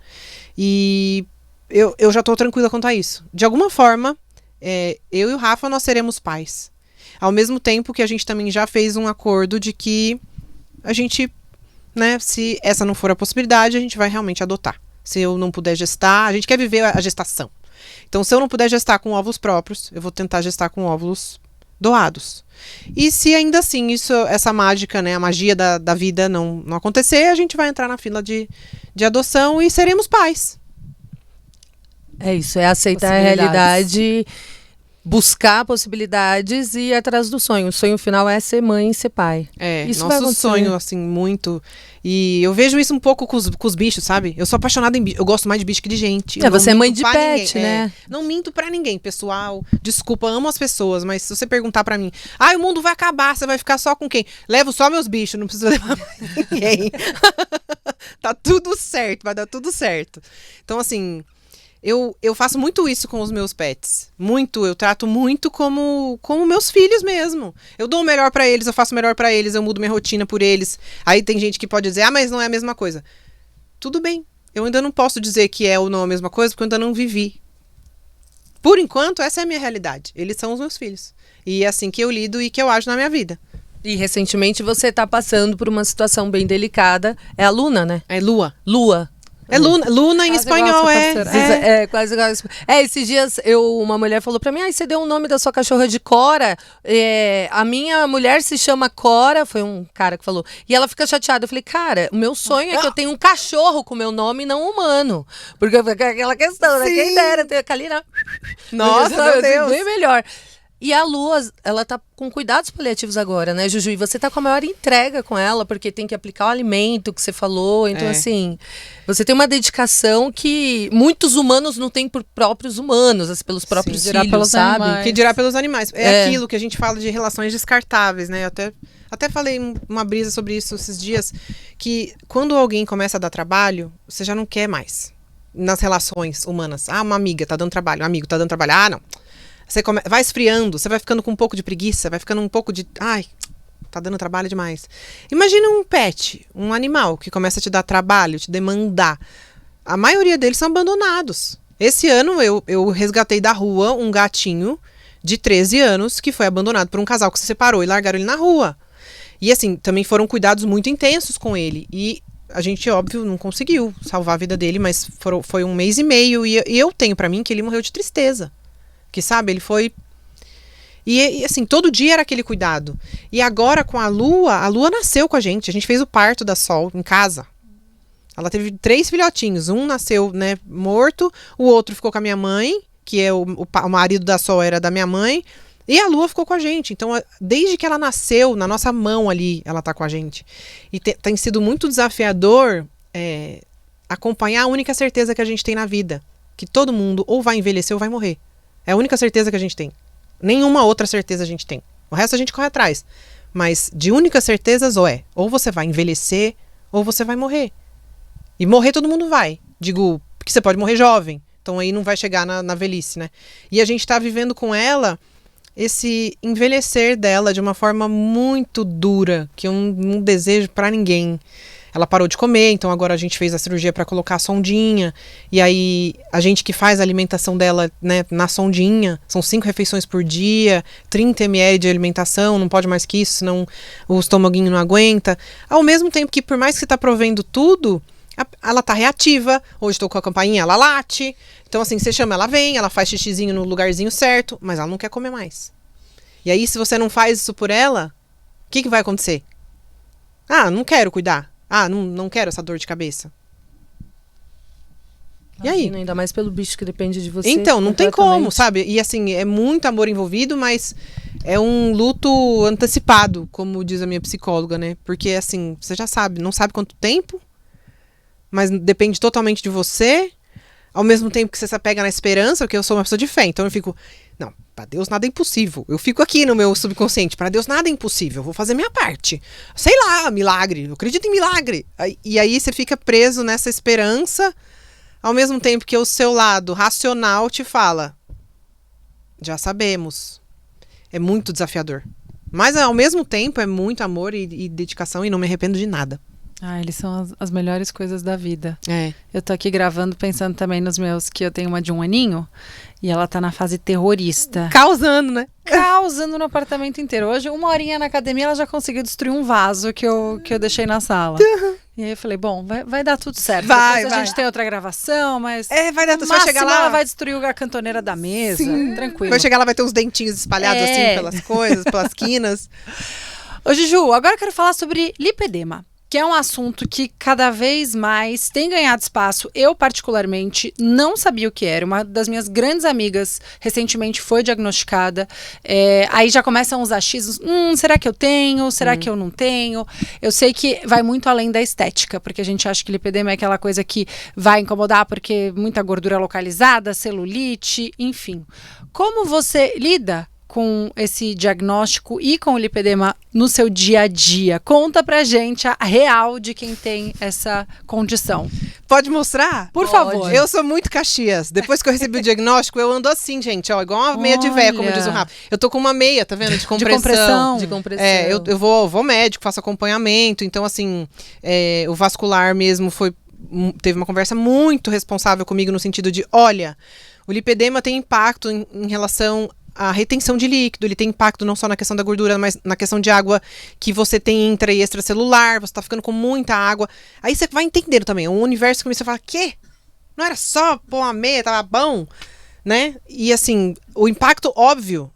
e eu já tô tranquila quanto a isso. De alguma forma, eu e o Rafa, nós seremos pais. Ao mesmo tempo que a gente também já fez um acordo de que a gente, né, se essa não for a possibilidade, a gente vai realmente adotar. Se eu não puder gestar, a gente quer viver a gestação. Então, se eu não puder gestar com óvulos próprios, eu vou tentar gestar com óvulos doados. E se ainda assim, essa mágica, né, a magia da vida não acontecer, a gente vai entrar na fila de adoção e seremos pais. É isso, é aceitar a realidade, buscar possibilidades e ir atrás do sonho. O sonho final é ser mãe e ser pai. Isso vai nosso acontecer. sonho, assim, muito. E eu vejo isso um pouco com os bichos, sabe? Eu sou apaixonada em bicho. Eu gosto mais de bicho que de gente. Você é mãe de pet, né? Não minto pra ninguém, pessoal. Desculpa, amo as pessoas, mas se você perguntar pra mim, o mundo vai acabar, você vai ficar só com quem? Levo só meus bichos, não preciso levar ninguém. Tá tudo certo, vai dar tudo certo. Então, assim... Eu faço muito isso com os meus pets. Muito, eu trato muito como meus filhos mesmo. Eu dou o melhor pra eles, eu faço o melhor pra eles, eu mudo minha rotina por eles. Aí tem gente que pode dizer, mas não é a mesma coisa. Tudo bem, eu ainda não posso dizer que é ou não a mesma coisa, porque eu ainda não vivi. Por enquanto, essa é a minha realidade. Eles são os meus filhos. E é assim que eu lido e que eu ajo na minha vida. E recentemente você tá passando por uma situação bem delicada. É a Luna, né? É Lua. Lua. É Luna em Quase igual a espanhol, sua é. parceira. É quase igual. Esses dias uma mulher falou pra mim: você deu o nome da sua cachorra de Cora. A minha mulher se chama Cora. Foi um cara que falou. E ela fica chateada. Eu falei: cara, o meu sonho é que eu tenha um cachorro com meu nome e não humano. Porque aquela questão, né? Sim. Quem dera ter a Kalina. Nossa, meu Deus. Bem melhor. E a Lua, ela tá com cuidados paliativos agora, né, Juju? E você tá com a maior entrega com ela, porque tem que aplicar o alimento que você falou. Então, assim, você tem uma dedicação que muitos humanos não têm por próprios humanos, assim, pelos próprios Dirá filhos, pelos sabe? animais. Que dirá pelos animais. É aquilo que a gente fala de relações descartáveis, né? Eu até falei uma brisa sobre isso esses dias, que quando alguém começa a dar trabalho, você já não quer mais. Nas relações humanas. Uma amiga tá dando trabalho, um amigo tá dando trabalho. Não. Você vai esfriando, você vai ficando com um pouco de preguiça, vai ficando um pouco de... Ai, tá dando trabalho demais. Imagina um pet, um animal que começa a te dar trabalho, te demandar. A maioria deles são abandonados. Esse ano eu resgatei da rua um gatinho de 13 anos que foi abandonado por um casal que se separou e largaram ele na rua. E assim, também foram cuidados muito intensos com ele. E a gente, óbvio, não conseguiu salvar a vida dele, mas foi 1 mês e meio. E eu tenho pra mim que ele morreu de tristeza. Que, sabe, ele foi... E assim, todo dia era aquele cuidado. E agora, com a Lua nasceu com a gente fez o parto da Sol em casa. Ela teve 3 filhotinhos. Um nasceu, né, morto. O outro ficou com a minha mãe, que é o marido da Sol era da minha mãe. E a Lua ficou com a gente. Então, desde que ela nasceu, na nossa mão ali, ela tá com a gente. E tem sido muito desafiador acompanhar a única certeza que a gente tem na vida. Que todo mundo ou vai envelhecer ou vai morrer. É a única certeza que a gente tem. Nenhuma outra certeza a gente tem. O resto a gente corre atrás. Mas de únicas certezas, ou você vai envelhecer, ou você vai morrer. E morrer todo mundo vai. Digo, porque você pode morrer jovem. Então aí não vai chegar na velhice, né? E a gente tá vivendo com ela esse envelhecer dela de uma forma muito dura, que eu não desejo pra ninguém. Ela parou de comer, então agora a gente fez a cirurgia para colocar a sondinha. E aí, a gente que faz a alimentação dela, né, na sondinha, são 5 refeições por dia, 30 ml de alimentação, não pode mais que isso, senão o estômaguinho não aguenta. Ao mesmo tempo que, por mais que você tá provendo tudo, ela tá reativa. Hoje estou com a campainha, ela late. Então, assim, você chama, ela vem, ela faz xixizinho no lugarzinho certo, mas ela não quer comer mais. E aí, se você não faz isso por ela, o que vai acontecer? Não quero cuidar. Não quero essa dor de cabeça. E aí? Ainda mais pelo bicho que depende de você. Então, não tem como, completamente. sabe? E assim, é muito amor envolvido, mas é um luto antecipado, como diz a minha psicóloga, né? Porque assim, você já sabe, não sabe quanto tempo, mas depende totalmente de você. Ao mesmo tempo que você se apega na esperança, porque eu sou uma pessoa de fé, então eu fico... Não, pra Deus nada é impossível. Eu fico aqui no meu subconsciente, pra Deus nada é impossível, eu vou fazer minha parte. Sei lá, milagre, eu acredito em milagre. E aí você fica preso nessa esperança, ao mesmo tempo que o seu lado racional te fala, já sabemos. É muito desafiador. Mas ao mesmo tempo é muito amor e dedicação e não me arrependo de nada. Eles são as melhores coisas da vida. É. Eu tô aqui gravando pensando também nos meus, que eu tenho uma de 1 aninho e ela tá na fase terrorista. Causando, né? Causando no apartamento inteiro. Hoje, 1 horinha na academia, ela já conseguiu destruir um vaso que eu deixei na sala. E aí eu falei, bom, vai dar tudo certo. Vai, Depois a gente tem outra gravação, mas... vai dar tudo. Vai Vai chegar lá, ela vai destruir a cantoneira da mesa. Sim. Tranquilo. Vai chegar lá, vai ter uns dentinhos espalhados assim pelas coisas, pelas quinas. Ô, Juju, agora eu quero falar sobre lipedema, que é um assunto que cada vez mais tem ganhado espaço. Eu, particularmente, não sabia o que era. Uma das minhas grandes amigas recentemente foi diagnosticada. Aí já começam os achismos. Será que eu tenho? Será que eu não tenho? Eu sei que vai muito além da estética, porque a gente acha que lipedema é aquela coisa que vai incomodar porque muita gordura localizada, celulite, enfim. Como você lida com esse diagnóstico e com o lipedema no seu dia a dia? Conta pra gente a real de quem tem essa condição. Pode mostrar? Por favor. Eu sou muito Caxias. Depois que eu recebi o diagnóstico, eu ando assim, gente, ó, igual uma meia de véia, como diz o Rafa. Eu tô com uma meia, tá vendo? De compressão. De compressão. Eu vou médico, faço acompanhamento. Então, assim, o vascular mesmo foi teve uma conversa muito responsável comigo no sentido de, olha, o lipedema tem impacto em relação à retenção de líquido, ele tem impacto não só na questão da gordura, mas na questão de água que você tem intra e extracelular, você tá ficando com muita água. Aí você vai entendendo também, o universo começa a falar, quê? Não era só pôr uma meia, tava bom, né? E assim, o impacto óbvio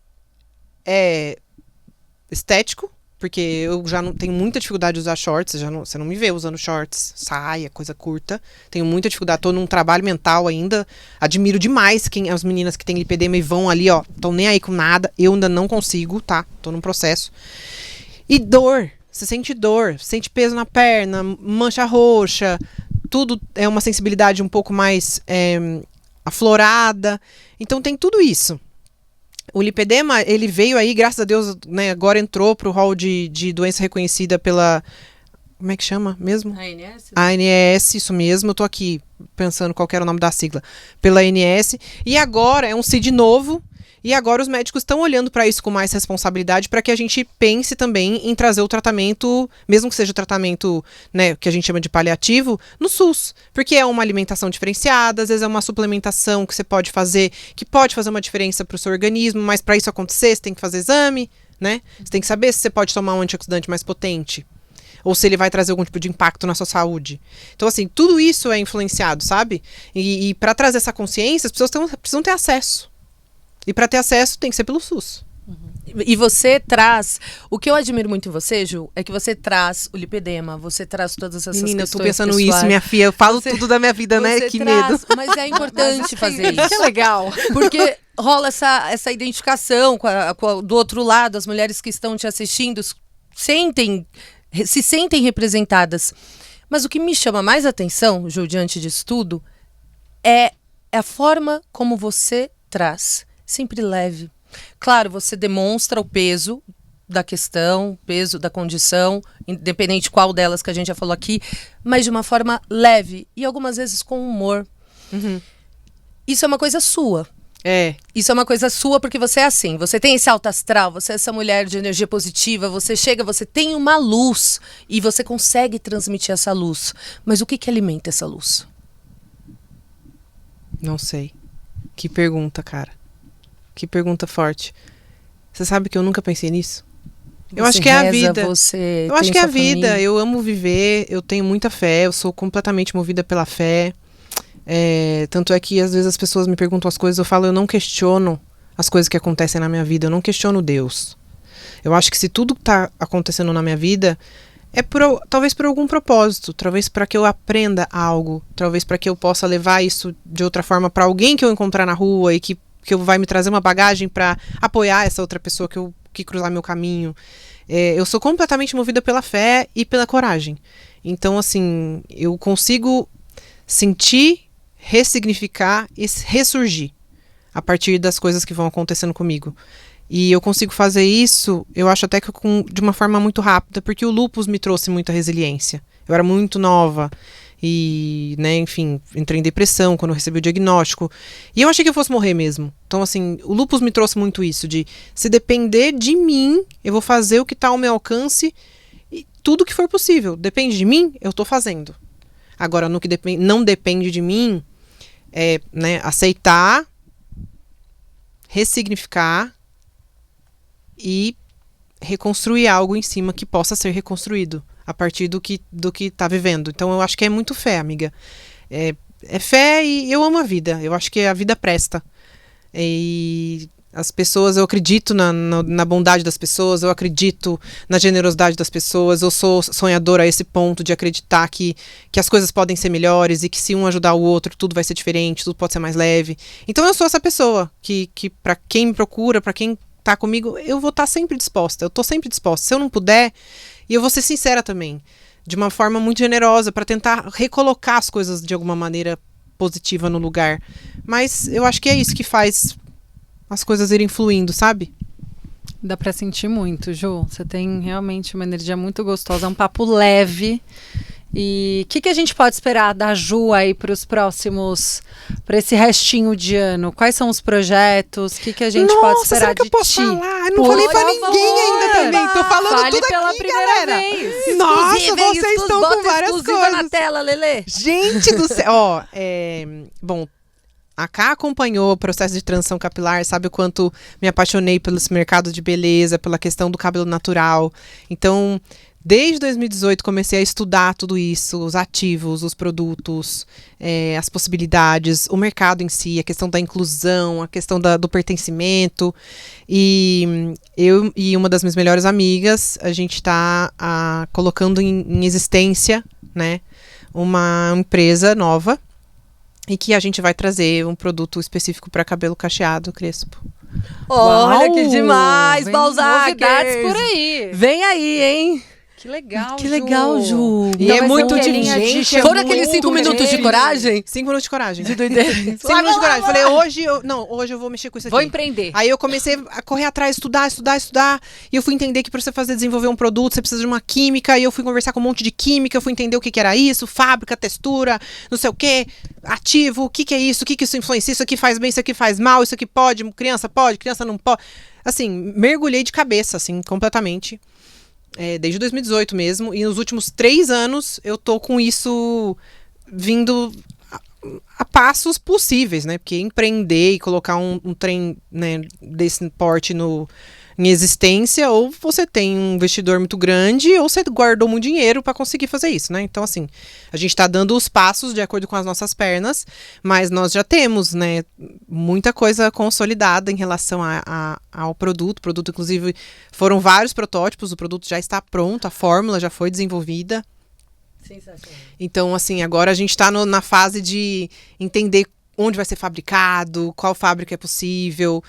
é estético, porque eu já não tenho muita dificuldade de usar shorts, você não me vê usando shorts, saia, coisa curta. Tenho muita dificuldade, tô num trabalho mental ainda. Admiro demais as meninas que têm lipedema e vão ali, ó, estão nem aí com nada. Eu ainda não consigo, tá? Tô num processo. E dor, você sente peso na perna, mancha roxa, tudo é uma sensibilidade um pouco mais aflorada. Então tem tudo isso. O lipedema, ele veio aí, graças a Deus, né, agora entrou pro hall de doença reconhecida pela... Como é que chama mesmo? ANS? ANS, isso mesmo. Eu tô aqui pensando qual que era o nome da sigla. Pela ANS. E agora é um CID novo. E agora os médicos estão olhando para isso com mais responsabilidade para que a gente pense também em trazer o tratamento, mesmo que seja o tratamento, né, que a gente chama de paliativo, no SUS. Porque é uma alimentação diferenciada, às vezes é uma suplementação que você pode fazer, que pode fazer uma diferença para o seu organismo, mas para isso acontecer, você tem que fazer exame, né? Você tem que saber se você pode tomar um antioxidante mais potente. Ou se ele vai trazer algum tipo de impacto na sua saúde. Então, assim, tudo isso é influenciado, sabe? E para trazer essa consciência, as pessoas precisam ter acesso. E para ter acesso, tem que ser pelo SUS. E você traz... O que eu admiro muito em você, Ju, é que você traz o lipedema, você traz todas essas Menina, questões eu tô pensando pessoais. isso, minha filha. Eu falo tudo da minha vida, né? Que medo. Mas é importante fazer isso. Que legal. Porque rola essa identificação do outro lado, as mulheres que estão te assistindo se sentem representadas. Mas o que me chama mais atenção, Ju, diante disso tudo, é a forma como você traz. Sempre leve. Claro, você demonstra o peso da questão, o peso da condição, independente qual delas que a gente já falou aqui, mas de uma forma leve e algumas vezes com humor. Uhum. Isso é uma coisa sua. Isso é uma coisa sua porque você é assim. Você tem esse alto astral, você é essa mulher de energia positiva, você chega, você tem uma luz e você consegue transmitir essa luz. Mas o que alimenta essa luz? Não sei. Que pergunta, cara. Que pergunta forte. Você sabe que eu nunca pensei nisso? Eu acho que é a vida. Eu acho que é a vida. Eu amo viver, eu tenho muita fé, eu sou completamente movida pela fé. Tanto é que às vezes as pessoas me perguntam as coisas, eu falo, eu não questiono as coisas que acontecem na minha vida, eu não questiono Deus. Eu acho que se tudo tá acontecendo na minha vida, talvez por algum propósito, talvez para que eu aprenda algo, talvez para que eu possa levar isso de outra forma para alguém que eu encontrar na rua e que vai me trazer uma bagagem para apoiar essa outra pessoa que cruzar meu caminho. Eu sou completamente movida pela fé e pela coragem. Então, assim, eu consigo sentir, ressignificar e ressurgir a partir das coisas que vão acontecendo comigo. E eu consigo fazer isso, eu acho até que de uma forma muito rápida, porque o lúpus me trouxe muita resiliência. Eu era muito nova e, né, enfim, entrei em depressão quando eu recebi o diagnóstico. E eu achei que eu fosse morrer mesmo. Então, assim, o lúpus me trouxe muito isso, de se depender de mim, eu vou fazer o que está ao meu alcance e tudo que for possível. Depende de mim, eu estou fazendo. Agora, no que não depende de mim, né, aceitar, ressignificar e reconstruir algo em cima que possa ser reconstruído a partir do que tá vivendo. Então eu acho que é muito fé, amiga. É fé e eu amo a vida. Eu acho que a vida presta. E as pessoas, eu acredito na bondade das pessoas, eu acredito na generosidade das pessoas, eu sou sonhadora a esse ponto de acreditar que as coisas podem ser melhores e que se um ajudar o outro, tudo vai ser diferente, tudo pode ser mais leve. Então eu sou essa pessoa que para quem me procura, para quem tá comigo, eu vou estar sempre disposta, eu tô sempre disposta. Se eu não puder, e eu vou ser sincera também, de uma forma muito generosa, para tentar recolocar as coisas de alguma maneira positiva no lugar. Mas eu acho que é isso que faz as coisas irem fluindo, sabe? Dá pra sentir muito, Ju. Você tem realmente uma energia muito gostosa, é um papo leve. E o que a gente pode esperar da Ju aí para esse restinho de ano? Quais são os projetos? O que a gente pode esperar será que de eu posso ti? falar? Eu não falei pra ninguém ainda também. Tô falando Fale tudo pela aqui, primeira galera. vez. Nossa, vocês estão com várias exclusiva na coisas. tela, Lelê. Gente do céu. Ó, bom, a Ká acompanhou o processo de transição capilar, sabe o quanto me apaixonei pelo esse mercado de beleza, pela questão do cabelo natural. Então, desde 2018 comecei a estudar tudo isso, os ativos, os produtos, as possibilidades, o mercado em si, a questão da inclusão, a questão do pertencimento. E eu e uma das minhas melhores amigas, a gente está colocando em existência, né, uma empresa nova, e que a gente vai trazer um produto específico para cabelo cacheado crespo. Olha que demais, Vem Balzac. novidades por aí. Vem aí, hein? Que legal, Que legal, Ju. E Então é vai ser muito uma de linha de gente. Foram aqueles 5 muito minutos de gente. coragem? 5 minutos de coragem. De doideira. 5 minutos de coragem. Falei, hoje eu vou mexer com isso aqui. Vou empreender. Aí eu comecei a correr atrás, estudar. E eu fui entender que para você desenvolver um produto, você precisa de uma química. E eu fui conversar com um monte de química. Eu fui entender o que era isso, fábrica, textura, não sei o quê, ativo, o que é isso, o que isso influencia, isso aqui faz bem, isso aqui faz mal, isso aqui pode, criança não pode. Assim, mergulhei de cabeça, assim, completamente. Desde 2018 mesmo. E nos últimos 3 anos eu tô com isso vindo a passos possíveis, né? Porque empreender e colocar um trem, né, desse porte em existência, ou você tem um investidor muito grande, ou você guardou muito dinheiro para conseguir fazer isso, né? Então, assim, a gente está dando os passos de acordo com as nossas pernas, mas nós já temos, né, muita coisa consolidada em relação ao produto. O produto, inclusive, foram vários protótipos, o produto já está pronto, a fórmula já foi desenvolvida. Sensacional. Então, assim, agora a gente está na fase de entender onde vai ser fabricado, qual fábrica é possível.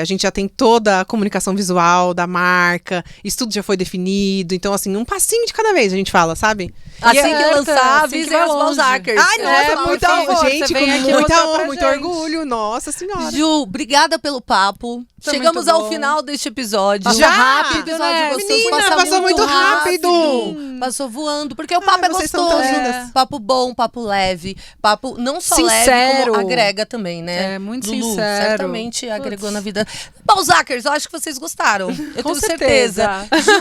A gente já tem toda a comunicação visual da marca, isso tudo já foi definido. Então, assim, um passinho de cada vez a gente fala, sabe? Assim que lançar, assim que avisem vai as longe. Balzacers. Ai, nossa, por muita favor, honra, você gente, vem com aqui muita mostrar honra, pra muito gente. orgulho. Nossa Senhora. Ju, obrigada pelo papo. Foi Chegamos muito ao bom. final deste episódio. Passa rápido, episódio né? gostoso. Menina, Passa passou muito rápido. Passou voando, porque o papo é vocês são gostoso. tão lindas. Papo bom, papo leve. Papo não só Sincero. leve, como agrega também, né? É, muito Lulu, sincero. certamente Putz. agregou na vida. Balzacers, eu acho que vocês gostaram. Eu Com tenho certeza. certeza.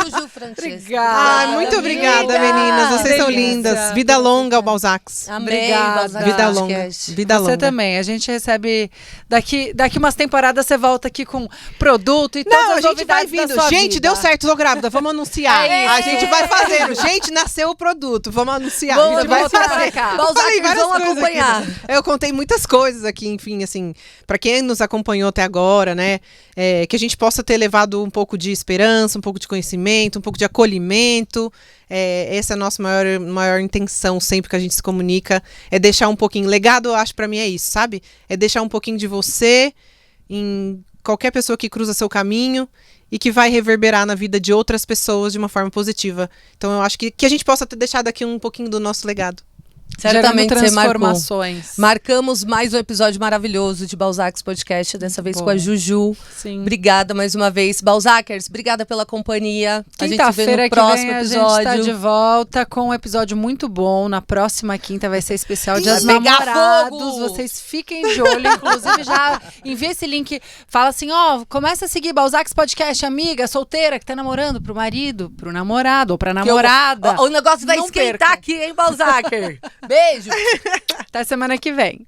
Juju Francesca. Obrigada. Ai, muito obrigada, meninas. Vocês são Delícia. lindas. Vida longa ao Balzacs. Amei, Obrigada. Balzac Vida Podcast. longa. Vida Você longa. também. A gente recebe daqui umas temporadas, você volta aqui com produto e todas Não, a as gente vai novidades da vindo. sua Gente, vida. deu certo, tô grávida. Vamos anunciar. É A isso. gente vai fazendo. Gente, nasceu o produto. Vamos anunciar. Vamos a gente vai voltar fazer. pra cá. Eu Balzac, falei várias vão coisas acompanhar. aqui, né? Eu contei muitas coisas aqui, enfim, assim, pra quem nos acompanhou até agora, né? Que a gente possa ter levado um pouco de esperança, um pouco de conhecimento, um pouco de acolhimento. Essa é a nossa maior intenção sempre que a gente se comunica, é deixar um pouquinho. Legado, eu acho, pra mim é isso, sabe? É deixar um pouquinho de você em qualquer pessoa que cruza seu caminho e que vai reverberar na vida de outras pessoas de uma forma positiva. Então eu acho que a gente possa ter deixado aqui um pouquinho do nosso legado. Certamente Gerando você marcou. transformações. Marcamos mais um episódio maravilhoso de Balzacs Podcast, dessa vez Bom. com a Juju. Sim. Obrigada mais uma vez. Balzacers, obrigada pela companhia. A gente vê Quinta-feira no que próximo vem episódio. a gente tá de volta com um episódio muito bom. Na próxima quinta vai ser especial Ih, Dias vai pegar Namorados. fogo! Vocês fiquem de olho. Inclusive, já envia esse link. Fala assim, começa a seguir Balzacs Podcast, amiga solteira que tá namorando pro marido, pro namorado ou pra namorada. O negócio vai Não esquentar perca. aqui, hein, Balzacer? Beijo! Até semana que vem.